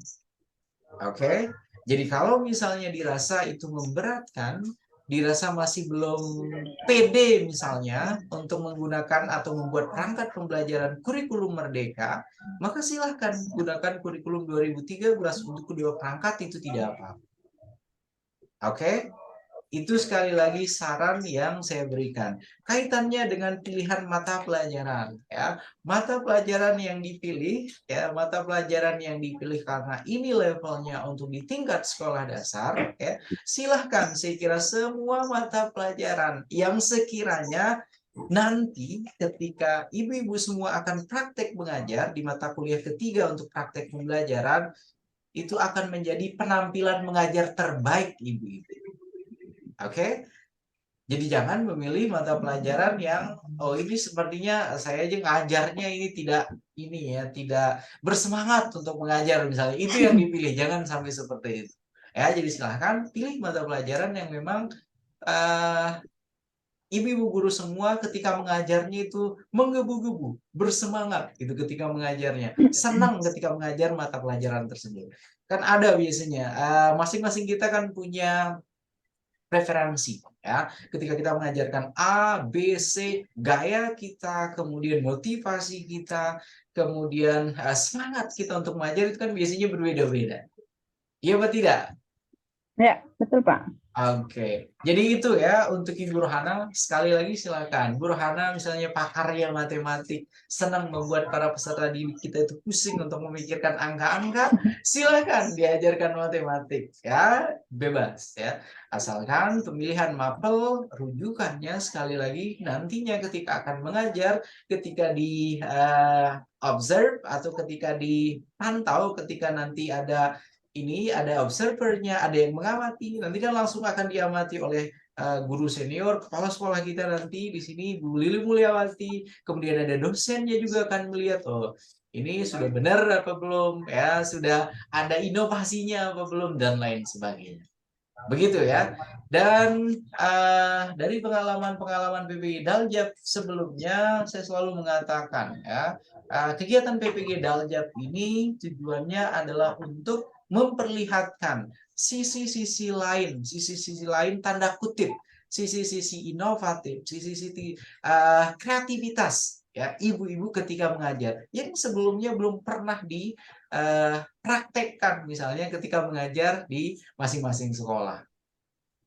Oke, jadi kalau misalnya dirasa itu memberatkan, dirasa masih belum pede misalnya untuk menggunakan atau membuat perangkat pembelajaran kurikulum Merdeka, maka silahkan gunakan kurikulum 2013 untuk kedua perangkat, itu tidak apa-apa. Oke? Itu sekali lagi saran yang saya berikan. Kaitannya dengan pilihan mata pelajaran, ya. Mata pelajaran yang dipilih, karena ini levelnya untuk di tingkat sekolah dasar, ya. Silahkan, saya kira semua mata pelajaran yang sekiranya nanti ketika ibu-ibu semua akan praktek mengajar di mata kuliah ketiga untuk praktek pembelajaran, itu akan menjadi penampilan mengajar terbaik ibu-ibu. Oke, jadi jangan memilih mata pelajaran yang ini sepertinya saya aja ngajarnya ini tidak bersemangat untuk mengajar misalnya, itu yang dipilih, jangan sampai seperti itu. Ya, jadi silahkan pilih mata pelajaran yang memang ibu-ibu guru semua ketika mengajarnya itu menggebu-gebu, bersemangat gitu ketika mengajarnya, senang ketika mengajar mata pelajaran tersebut. Kan ada biasanya masing-masing kita kan punya preferensi, ya. Ketika kita mengajarkan A, B, C, gaya kita, kemudian motivasi kita, kemudian semangat kita untuk mengajar itu kan biasanya berbeda-beda. Iya apa tidak? Ya, betul Pak. Oke, jadi itu ya untuk Ibu Rohana. Sekali lagi silakan, Bu Rohana misalnya pakarnya matematik, senang membuat para peserta didik kita itu pusing untuk memikirkan angka-angka, silakan diajarkan matematik, ya, bebas ya. Asalkan pemilihan mapel rujukannya sekali lagi nantinya ketika akan mengajar, ketika di observe atau ketika dipantau, ketika nanti ada observernya, ada yang mengamati, nanti kan langsung akan diamati oleh guru senior, kepala sekolah kita nanti di sini Bu Lili Mulyawati, kemudian ada dosennya juga akan melihat, oh ini sudah benar apa belum, ya sudah ada inovasinya apa belum, dan lain sebagainya. Begitu ya. Dan dari pengalaman PPG Daljab sebelumnya, saya selalu mengatakan ya, kegiatan PPG Daljab ini tujuannya adalah untuk memperlihatkan sisi-sisi lain tanda kutip, sisi-sisi inovatif, sisi-sisi kreativitas ya, ibu-ibu ketika mengajar yang sebelumnya belum pernah dipraktekkan misalnya ketika mengajar di masing-masing sekolah.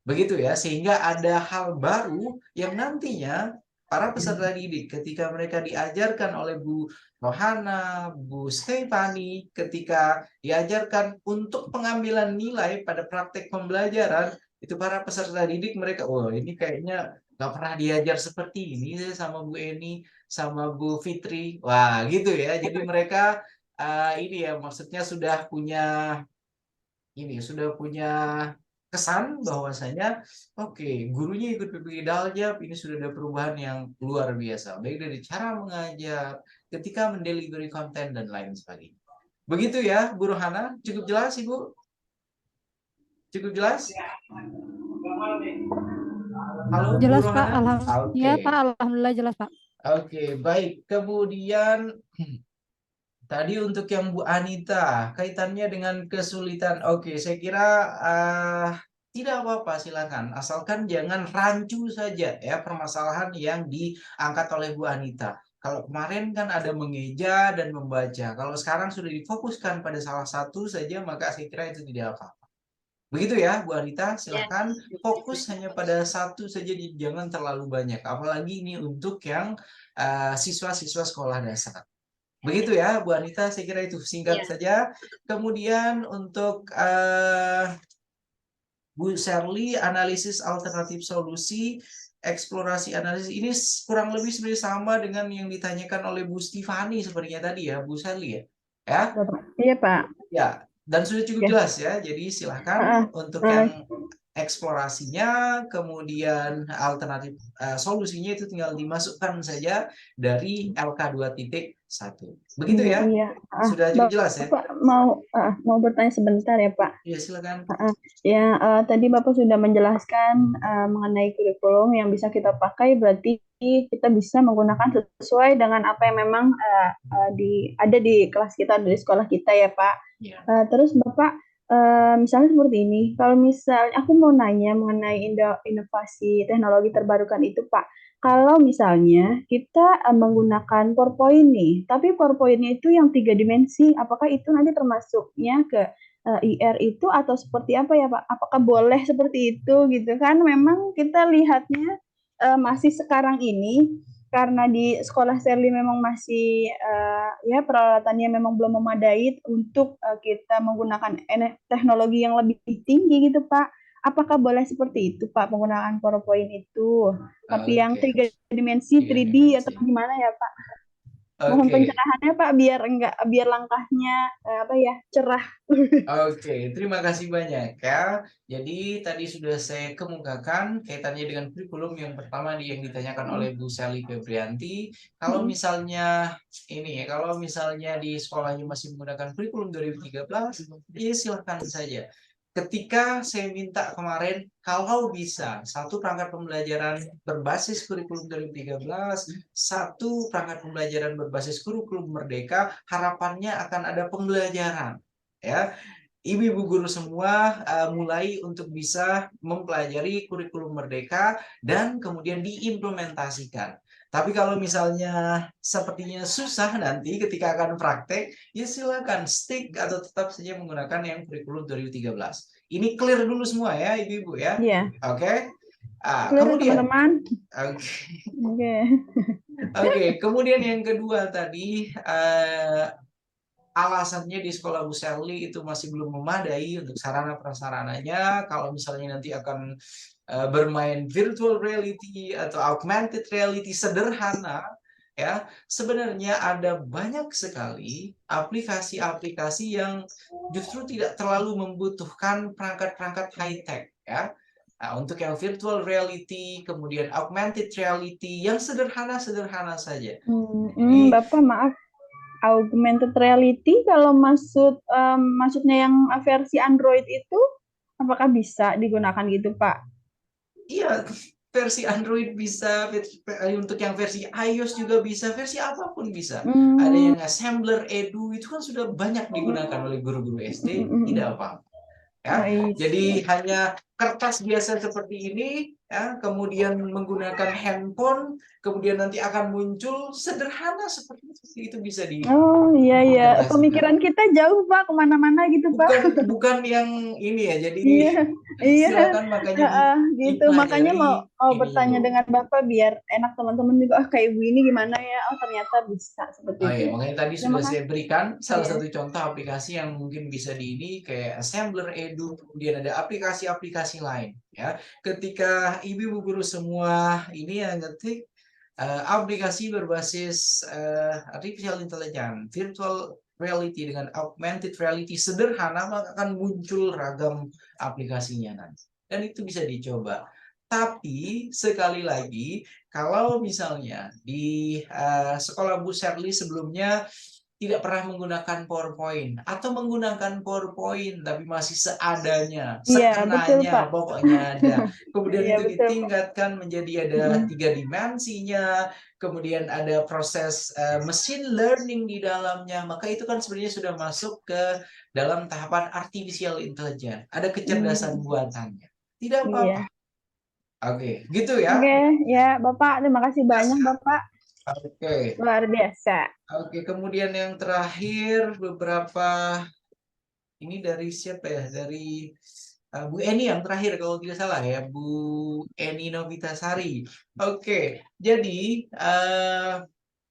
Begitu ya, sehingga ada hal baru yang nantinya para peserta didik ketika mereka diajarkan oleh Bu Rohana, Bu Stefani, ketika diajarkan untuk pengambilan nilai pada praktek pembelajaran, itu para peserta didik mereka, oh ini kayaknya nggak pernah diajar seperti ini sama Bu Eni, sama Bu Fitri. Wah gitu ya, jadi mereka ini ya maksudnya sudah punya kesan bahwasanya oke, gurunya ikut PPG Daljab, ini sudah ada perubahan yang luar biasa, baik dari cara mengajar, ketika mendelivery konten dan lain sebagainya. Begitu ya, Bu Rohana, cukup jelas Ibu? Cukup jelas? Halo, Jelas Bu Pak, Rohana? ya Oke. Pak, alhamdulillah jelas Pak. Oke, baik. Kemudian tadi untuk yang Bu Anita, kaitannya dengan kesulitan. Oke, saya kira tidak apa-apa, silakan. Asalkan jangan rancu saja ya permasalahan yang diangkat oleh Bu Anita. Kalau kemarin kan ada mengeja dan membaca. Kalau sekarang sudah difokuskan pada salah satu saja, maka saya kira itu tidak apa-apa. Begitu ya, Bu Anita, silakan fokus hanya pada satu saja, jangan terlalu banyak. Apalagi ini untuk yang siswa-siswa sekolah dasar. Begitu ya, Bu Anita, saya kira itu singkat saja. Kemudian untuk Bu Sherly, analisis alternatif solusi, eksplorasi analisis, ini kurang lebih sebenarnya sama dengan yang ditanyakan oleh Bu Stefani sepertinya tadi ya, Bu Sherly ya. Ya? Iya, Pak. Ya, dan sudah cukup jelas ya. Jadi silahkan untuk yang eksplorasinya, kemudian alternatif solusinya itu tinggal dimasukkan saja dari LK2.1. Begitu ya? Iya. Sudah cukup jelas ya? Bapak mau bertanya sebentar ya, Pak? Iya, silakan. Ya, tadi Bapak sudah menjelaskan mengenai kurikulum yang bisa kita pakai, berarti kita bisa menggunakan sesuai dengan apa yang memang ada di kelas kita, di sekolah kita ya, Pak. Ya. Terus Bapak, misalnya seperti ini, kalau misalnya aku mau nanya mengenai inovasi teknologi terbarukan itu, Pak. Kalau misalnya kita menggunakan PowerPoint nih, tapi PowerPoint-nya itu yang 3 dimensi, apakah itu nanti termasuknya ke IR itu atau seperti apa ya Pak? Apakah boleh seperti itu gitu kan? Memang kita lihatnya masih sekarang ini karena di sekolah Sherly memang masih ya peralatannya memang belum memadai untuk kita menggunakan teknologi yang lebih tinggi gitu Pak. Apakah boleh seperti itu Pak penggunaan PowerPoint itu? Tapi yang 3 dimensi 3D atau gimana ya Pak? Mohon pencerahannya Pak biar langkahnya cerah. Oke, terima kasih banyak ya. Jadi tadi sudah saya kemukakan kaitannya dengan kurikulum yang pertama yang ditanyakan oleh Bu Sally Febrianti. Kalau misalnya kalau misalnya di sekolahnya masih menggunakan kurikulum 2013, ya silahkan saja. Ketika saya minta kemarin, kalau bisa satu perangkat pembelajaran berbasis kurikulum 2013, satu perangkat pembelajaran berbasis kurikulum Merdeka, harapannya akan ada pembelajaran. Ya, ibu-ibu guru semua mulai untuk bisa mempelajari kurikulum Merdeka dan kemudian diimplementasikan. Tapi kalau misalnya sepertinya susah nanti ketika akan praktek, ya silakan stick atau tetap saja menggunakan yang kurikulum 2013. Ini clear dulu semua ya, ibu-ibu ya. Iya. Oke. Kemudian teman-teman. Oke, kemudian yang kedua tadi alasannya di sekolah Bu Sherly itu masih belum memadai untuk sarana prasarananya. Kalau misalnya nanti akan bermain virtual reality atau augmented reality sederhana, ya sebenarnya ada banyak sekali aplikasi-aplikasi yang justru tidak terlalu membutuhkan perangkat-perangkat high tech, ya. Nah, untuk yang virtual reality, kemudian augmented reality yang sederhana-sederhana saja. Jadi, Bapak maaf. Augmented reality kalau maksudnya yang versi Android itu apakah bisa digunakan gitu Pak? Iya, versi Android bisa, untuk yang versi iOS juga bisa, versi apapun bisa. Ada yang Assembler, Edu, itu kan sudah banyak digunakan oleh guru-guru SD, tidak apa-apa. Ya, jadi hanya kertas biasa seperti ini, ya, kemudian menggunakan handphone, kemudian nanti akan muncul sederhana seperti itu bisa Oh iya iya, diimplementasikan. pemikiran kita jauh Pak kemana-mana gitu Pak. Bukan yang ini ya, jadi Iya iya, silakan makanya gitu. Makanya mau dipelajari ini bertanya dulu. dengan Bapak biar enak teman-teman juga. Oh kayak ibu ini gimana ya? Oh ternyata bisa seperti Oh itu ya, ya. makanya tadi Terima sudah saya kasih. berikan salah Iya. satu contoh aplikasi yang mungkin bisa di ini kayak Assembler Edu, kemudian ada aplikasi-aplikasi lain ya. Ketika ibu-ibu guru semua ini yang ngetik aplikasi berbasis artificial intelligence, virtual reality dengan augmented reality sederhana, maka akan muncul ragam aplikasinya nanti. Dan itu bisa dicoba. Tapi sekali lagi, kalau misalnya di sekolah Bu Sherly sebelumnya tidak pernah menggunakan PowerPoint atau menggunakan PowerPoint tapi masih seadanya, Iya betul sekenanya, Pak. pokoknya ada. Kemudian Iya itu betul Pak. ditingkatkan menjadi ada 3 dimensinya, kemudian ada proses machine learning di dalamnya, maka itu kan sebenarnya sudah masuk ke dalam tahapan artificial intelligence. Ada kecerdasan buatannya. Tidak Iya. apa-apa. Oke, gitu ya. Oke, ya Bapak, terima kasih banyak Bapak. Oke. Luar biasa. Oke, kemudian yang terakhir beberapa ini dari siapa ya? Dari Bu Eni yang terakhir kalau tidak salah ya, Bu Eni Novitasari. Oke, jadi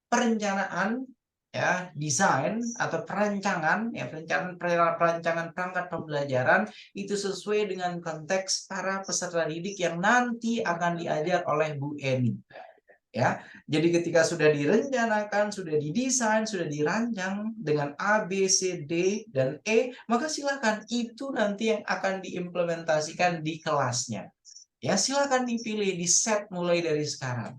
perencanaan ya, desain atau perancangan ya, perancangan perangkat pembelajaran itu sesuai dengan konteks para peserta didik yang nanti akan diajar oleh Bu Eni. Ya, jadi ketika sudah direncanakan, sudah didesain, sudah dirancang dengan A, B, C, D, dan E, maka silakan itu nanti yang akan diimplementasikan di kelasnya. Ya, silakan dipilih, di set mulai dari sekarang.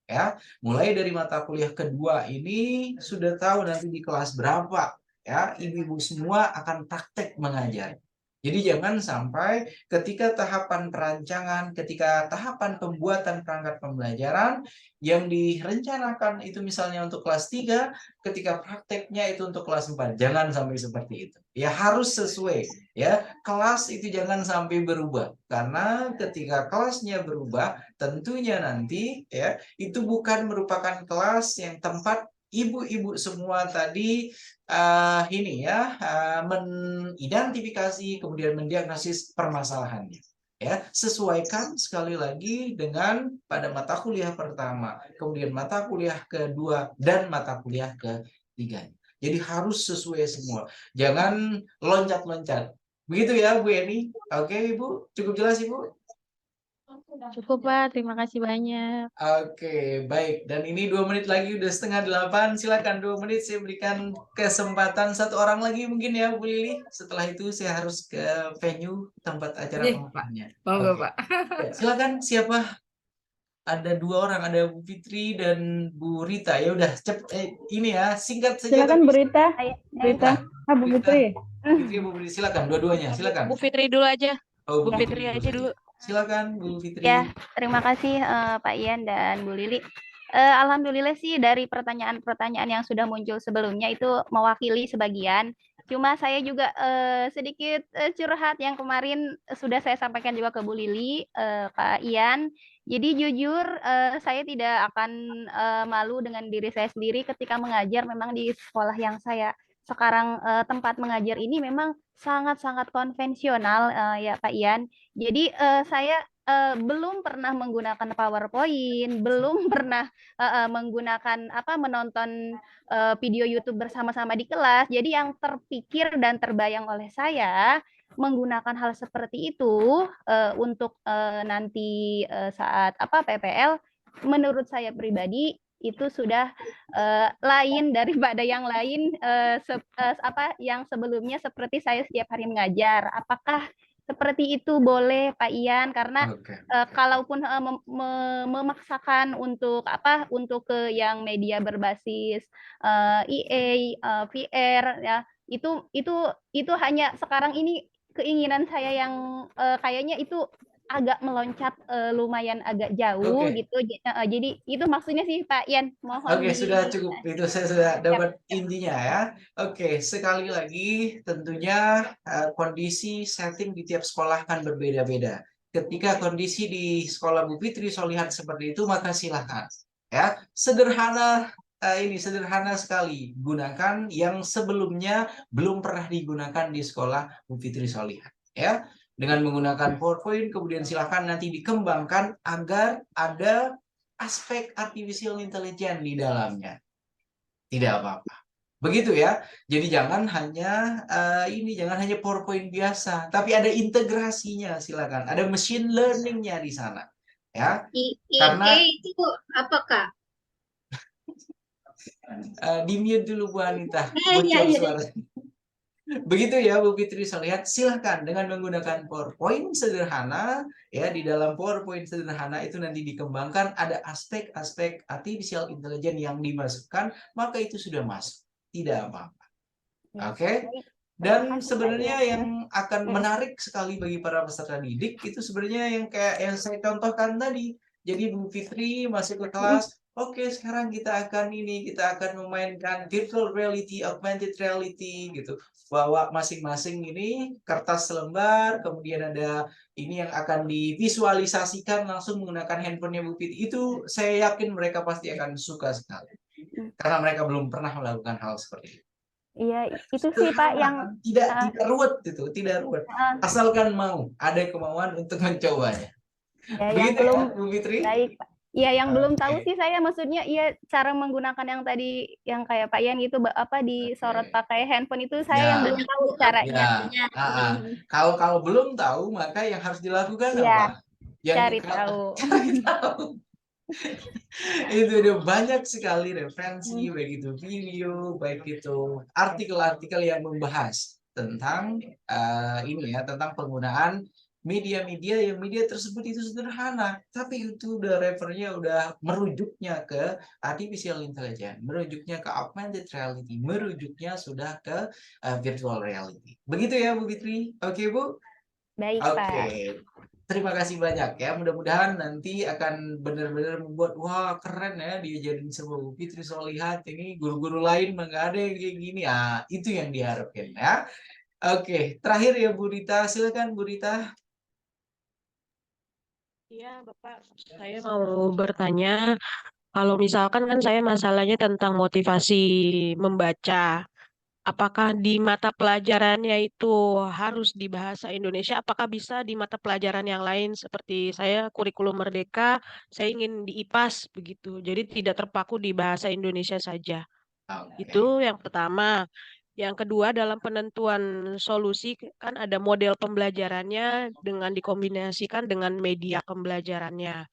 Ya, mulai dari mata kuliah kedua ini sudah tahu nanti di kelas berapa. Ya, ibu-ibu semua akan praktek mengajar. Jadi jangan sampai ketika tahapan perancangan, ketika tahapan pembuatan perangkat pembelajaran yang direncanakan itu misalnya untuk kelas 3, ketika prakteknya itu untuk kelas 4. Jangan sampai seperti itu. Ya harus sesuai. Ya, kelas itu jangan sampai berubah. Karena ketika kelasnya berubah, tentunya nanti ya itu bukan merupakan kelas yang tempat ibu-ibu semua tadi ini ya mengidentifikasi kemudian mendiagnosis permasalahannya. Ya, sesuaikan sekali lagi dengan pada mata kuliah pertama, kemudian mata kuliah kedua dan mata kuliah ketiga. Jadi harus sesuai semua. Jangan loncat-loncat. Begitu ya Bu Eni. Oke Ibu, cukup jelas Ibu? Cukup Pak, terima kasih banyak. Oke, baik. Dan ini 2 menit lagi udah 7:30. Silakan 2 menit saya berikan kesempatan satu orang lagi mungkin ya Bu Lili. Setelah itu saya harus ke venue tempat acara Iya, pengumumannya. Monggo Oke. Pak. Ya, silakan siapa? Ada 2 orang, ada Bu Fitri dan Bu Rita. Ya udah, ini ya, singkat saja Silakan tapi Bu Rita. Rita. Bu Fitri. Fitri Bu Fitri, silakan dua-duanya, silakan. Bu Fitri dulu aja. Oh, Bu Fitri aja dulu. Silakan Bu Fitri. Ya, terima kasih Pak Ian dan Bu Lili. Alhamdulillah sih dari pertanyaan-pertanyaan yang sudah muncul sebelumnya itu mewakili sebagian. Cuma saya juga sedikit curhat yang kemarin sudah saya sampaikan juga ke Bu Lili, Pak Ian. Jadi jujur saya tidak akan malu dengan diri saya sendiri ketika mengajar memang di sekolah yang saya sekarang tempat mengajar ini memang sangat-sangat konvensional ya Pak Ian. Jadi saya belum pernah menggunakan PowerPoint, belum pernah menggunakan menonton video YouTube bersama-sama di kelas. Jadi yang terpikir dan terbayang oleh saya menggunakan hal seperti itu untuk nanti saat PPL, menurut saya pribadi itu sudah lain daripada yang lain yang sebelumnya seperti saya setiap hari mengajar. Apakah seperti itu boleh Pak Ian? Karena kalaupun memaksakan untuk untuk ke yang media berbasis EA, VR ya, itu hanya sekarang ini keinginan saya yang kayaknya itu agak meloncat lumayan agak jauh gitu. Jadi itu maksudnya sih Pak Ian. Mohon Oke, sudah cukup. Itu saya sudah dapat intinya ya. Oke, sekali lagi tentunya kondisi setting di tiap sekolah kan berbeda-beda. ketika kondisi di sekolah Bu Fitri Solihat seperti itu, maka silahkan. Ya, sederhana sederhana sekali. Gunakan yang sebelumnya belum pernah digunakan di sekolah Bu Fitri Solihat. Ya, dengan menggunakan PowerPoint, kemudian silahkan nanti dikembangkan agar ada aspek artificial intelligence di dalamnya. Tidak apa-apa. Begitu ya. Jadi jangan hanya jangan hanya PowerPoint biasa, tapi ada integrasinya, silakan. Ada machine learning-nya di sana. Ya. Karena itu apa, Kak? di-mute dulu Bu Anita. Iya. Suara. Begitu ya Bu Fitri Solihat, silahkan dengan menggunakan PowerPoint sederhana, ya di dalam PowerPoint sederhana itu nanti dikembangkan ada aspek-aspek artificial intelligence yang dimasukkan, maka itu sudah masuk, tidak apa-apa. Oke? Dan sebenarnya yang akan menarik sekali bagi para peserta didik itu sebenarnya yang kayak yang saya contohkan tadi. Jadi Bu Fitri masuk ke kelas, oke, sekarang kita akan memainkan virtual reality, augmented reality gitu. Bawa masing-masing ini kertas selembar, kemudian ada ini yang akan divisualisasikan langsung menggunakan handphonenya Bu Fitri. Itu saya yakin mereka pasti akan suka sekali. Karena mereka belum pernah melakukan hal seperti itu. Iya, itu sih Pak yang tidak ruwet itu, tidak ruwet. Asalkan mau, ada kemauan untuk mencobanya. Ya, Begitu yang belum ya, Bu Fitri? baik, Pak. Iya, yang belum tahu sih saya, maksudnya iya cara menggunakan yang tadi yang kayak Pak Ian gitu disorot pakai handphone itu saya yang belum tahu caranya. Kalau belum tahu, maka yang harus dilakukan Iya, apa? Yang cari tahu. Itu ada banyak sekali referensi, baik itu video, baik itu artikel-artikel yang membahas tentang tentang penggunaan media-media yang media tersebut itu sederhana, tapi itu udah refernya udah merujuknya ke artificial intelligence, merujuknya ke augmented reality, merujuknya sudah ke virtual reality. Begitu ya Bu Fitri? Oke Bu? Baik Oke. Pak. Terima kasih banyak ya. Mudah-mudahan nanti akan benar-benar membuat wah keren ya dia jadi sebuah Bu Fitri Solihat ini guru-guru lain nggak ada yang kayak gini. Itu yang diharapkan ya. Oke, terakhir ya Bu Rita, silakan Bu Rita. Iya, Bapak. Saya mau bertanya, kalau misalkan kan saya masalahnya tentang motivasi membaca. Apakah di mata pelajarannya itu harus di bahasa Indonesia? Apakah bisa di mata pelajaran yang lain seperti saya kurikulum Merdeka, saya ingin di IPAS begitu. Jadi tidak terpaku di bahasa Indonesia saja. Itu yang pertama. Yang kedua dalam penentuan solusi kan ada model pembelajarannya dengan dikombinasikan dengan media pembelajarannya.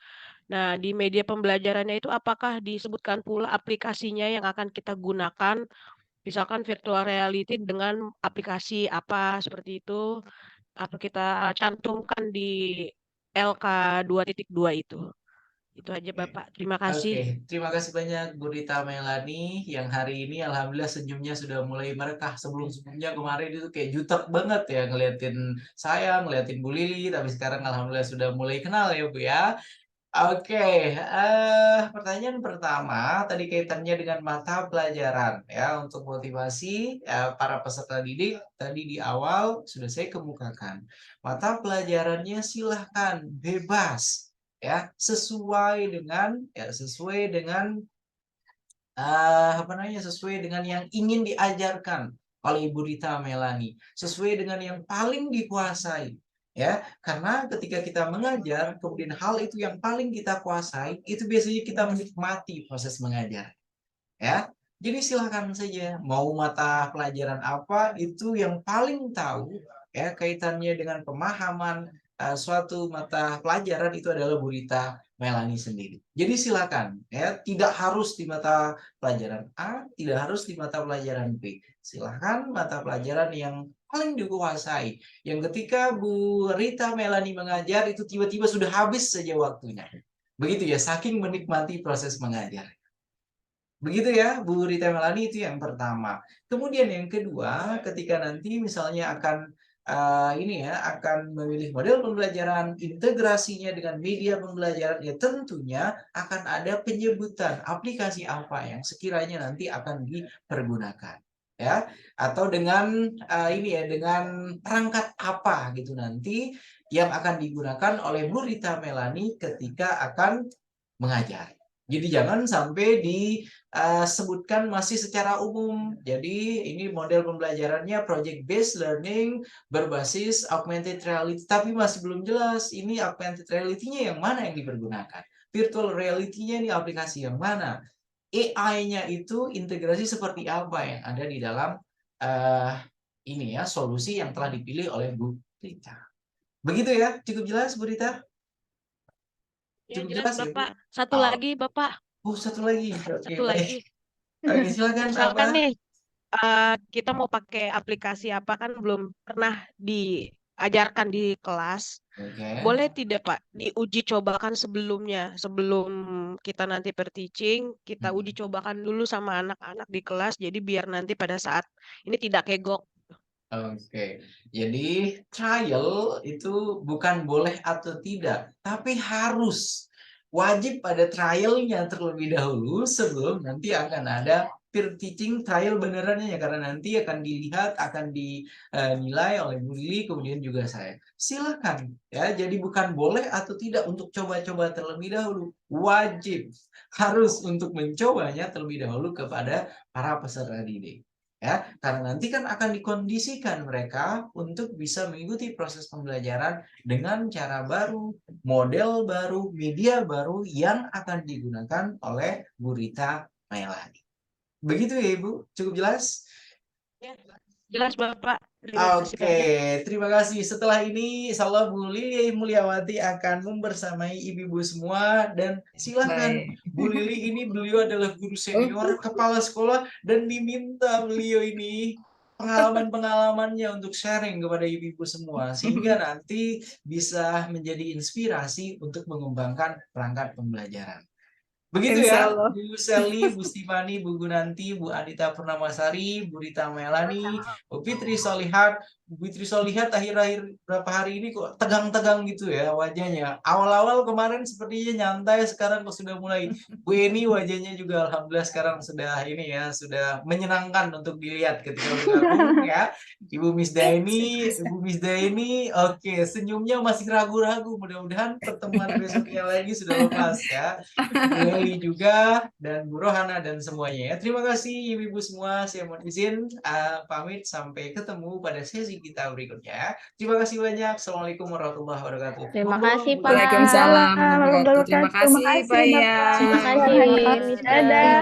Nah, di media pembelajarannya itu apakah disebutkan pula aplikasinya yang akan kita gunakan? Misalkan virtual reality dengan aplikasi apa seperti itu, atau kita cantumkan di LK 2.2 itu. Itu aja Bapak. Terima kasih. Oke, terima kasih banyak Bu Rita Melani yang hari ini alhamdulillah senyumnya sudah mulai merekah. Sebelum-sebelumnya kemarin itu kayak jutek banget ya ngeliatin saya, ngeliatin Bu Lili, tapi sekarang alhamdulillah sudah mulai kenal ya Bu ya. Oke, pertanyaan pertama tadi kaitannya dengan mata pelajaran ya untuk motivasi para peserta didik tadi di awal sudah saya kemukakan. Mata pelajarannya silahkan bebas ya sesuai dengan sesuai dengan yang ingin diajarkan oleh Ibu Rita Melani, sesuai dengan yang paling dikuasai. Ya, karena ketika kita mengajar, kemudian hal itu yang paling kita kuasai, itu biasanya kita menikmati proses mengajar. Ya, jadi silakan saja mau mata pelajaran apa itu yang paling tahu ya kaitannya dengan pemahaman suatu mata pelajaran itu adalah Bu Rita Melani sendiri. Jadi silakan ya, tidak harus di mata pelajaran A, tidak harus di mata pelajaran B. Silakan mata pelajaran yang paling dikuasai. Yang ketika Bu Rita Melani mengajar itu tiba-tiba sudah habis saja waktunya. Begitu ya, saking menikmati proses mengajar. Begitu ya, Bu Rita Melani itu yang pertama. Kemudian yang kedua, ketika nanti misalnya akan akan memilih model pembelajaran, integrasinya dengan media pembelajaran, ya tentunya akan ada penyebutan aplikasi apa yang sekiranya nanti akan dipergunakan. ya, atau dengan ini ya, dengan perangkat apa gitu nanti yang akan digunakan oleh Bu Rita Melani ketika akan mengajar. Jadi jangan sampai disebutkan masih secara umum. Jadi ini model pembelajarannya project based learning berbasis augmented reality, tapi masih belum jelas ini augmented reality-nya yang mana yang dipergunakan. Virtual reality-nya ini aplikasi yang mana. AI-nya itu integrasi seperti apa yang ada di dalam ini ya, solusi yang telah dipilih oleh Bu Rita. Begitu ya, cukup jelas Bu Rita? Ya, Cukup jelas jelas ya, Bu? Bapak. Satu Oh, lagi Bapak, satu lagi. Oke, satu baik. lagi. Oke, silakan Misalkan apa? nih kita mau pakai aplikasi apa kan belum pernah diajarkan di kelas. Oke. Boleh tidak Pak diuji cobakan sebelumnya, sebelum kita nanti per-teaching, kita uji cobakan dulu sama anak-anak di kelas, jadi biar nanti pada saat ini tidak kegok. Oke, jadi trial itu bukan boleh atau tidak, tapi harus wajib pada trialnya terlebih dahulu sebelum nanti akan ada peer teaching trial benerannya ya, karena nanti akan dilihat, akan dinilai oleh Bu Lili, kemudian juga saya. Silakan ya, jadi bukan boleh atau tidak untuk coba-coba terlebih dahulu, wajib harus untuk mencobanya terlebih dahulu kepada para peserta didik. Ya, karena nanti kan akan dikondisikan mereka untuk bisa mengikuti proses pembelajaran dengan cara baru, model baru, media baru yang akan digunakan oleh Bu Rita Melani. Begitu ya Ibu? Cukup jelas? Ya, jelas Bapak. Terima kasih Oke, banyak. terima kasih. Setelah ini, insya Allah Bu Lili Mulyawati akan membersamai ibu-ibu semua, dan silakan Baik. Bu Lili ini, beliau adalah guru senior, kepala sekolah, dan diminta beliau ini pengalaman-pengalamannya untuk sharing kepada ibu-ibu semua, sehingga nanti bisa menjadi inspirasi untuk mengembangkan perangkat pembelajaran. Begitu Insya ya, Allah. Bu Seli, Bu Stefani, Bu Gunanti, Bu Adita Purnamasari, Bu Rita Melani, Bu Fitri Solihat. Bu Fitri Solihat akhir-akhir berapa hari ini kok tegang-tegang gitu ya wajahnya. Awal-awal kemarin sepertinya nyantai, sekarang kok sudah mulai. Bu Eni wajahnya juga alhamdulillah sekarang sudah ini ya, sudah menyenangkan untuk dilihat ketika bergabung ya. Ibu Miss Daini, oke, senyumnya masih ragu-ragu. Mudah-mudahan pertemuan besoknya lagi sudah lepas ya. Bu Leli juga, dan Bu Rohana, dan semuanya ya. Terima kasih ibu-ibu semua. Saya mohon izin pamit, sampai ketemu pada sesi kita berikutnya. Terima kasih banyak. Assalamualaikum warahmatullahi wabarakatuh. Terima Monggo, kasih Bu Pak. Leli. Waalaikumsalam warahmatullahi wabarakatuh. Terima Terima kasih kasih Pak Bapak. Ian. Terima kasih Terima Miss kasih. Dadah. Dadah.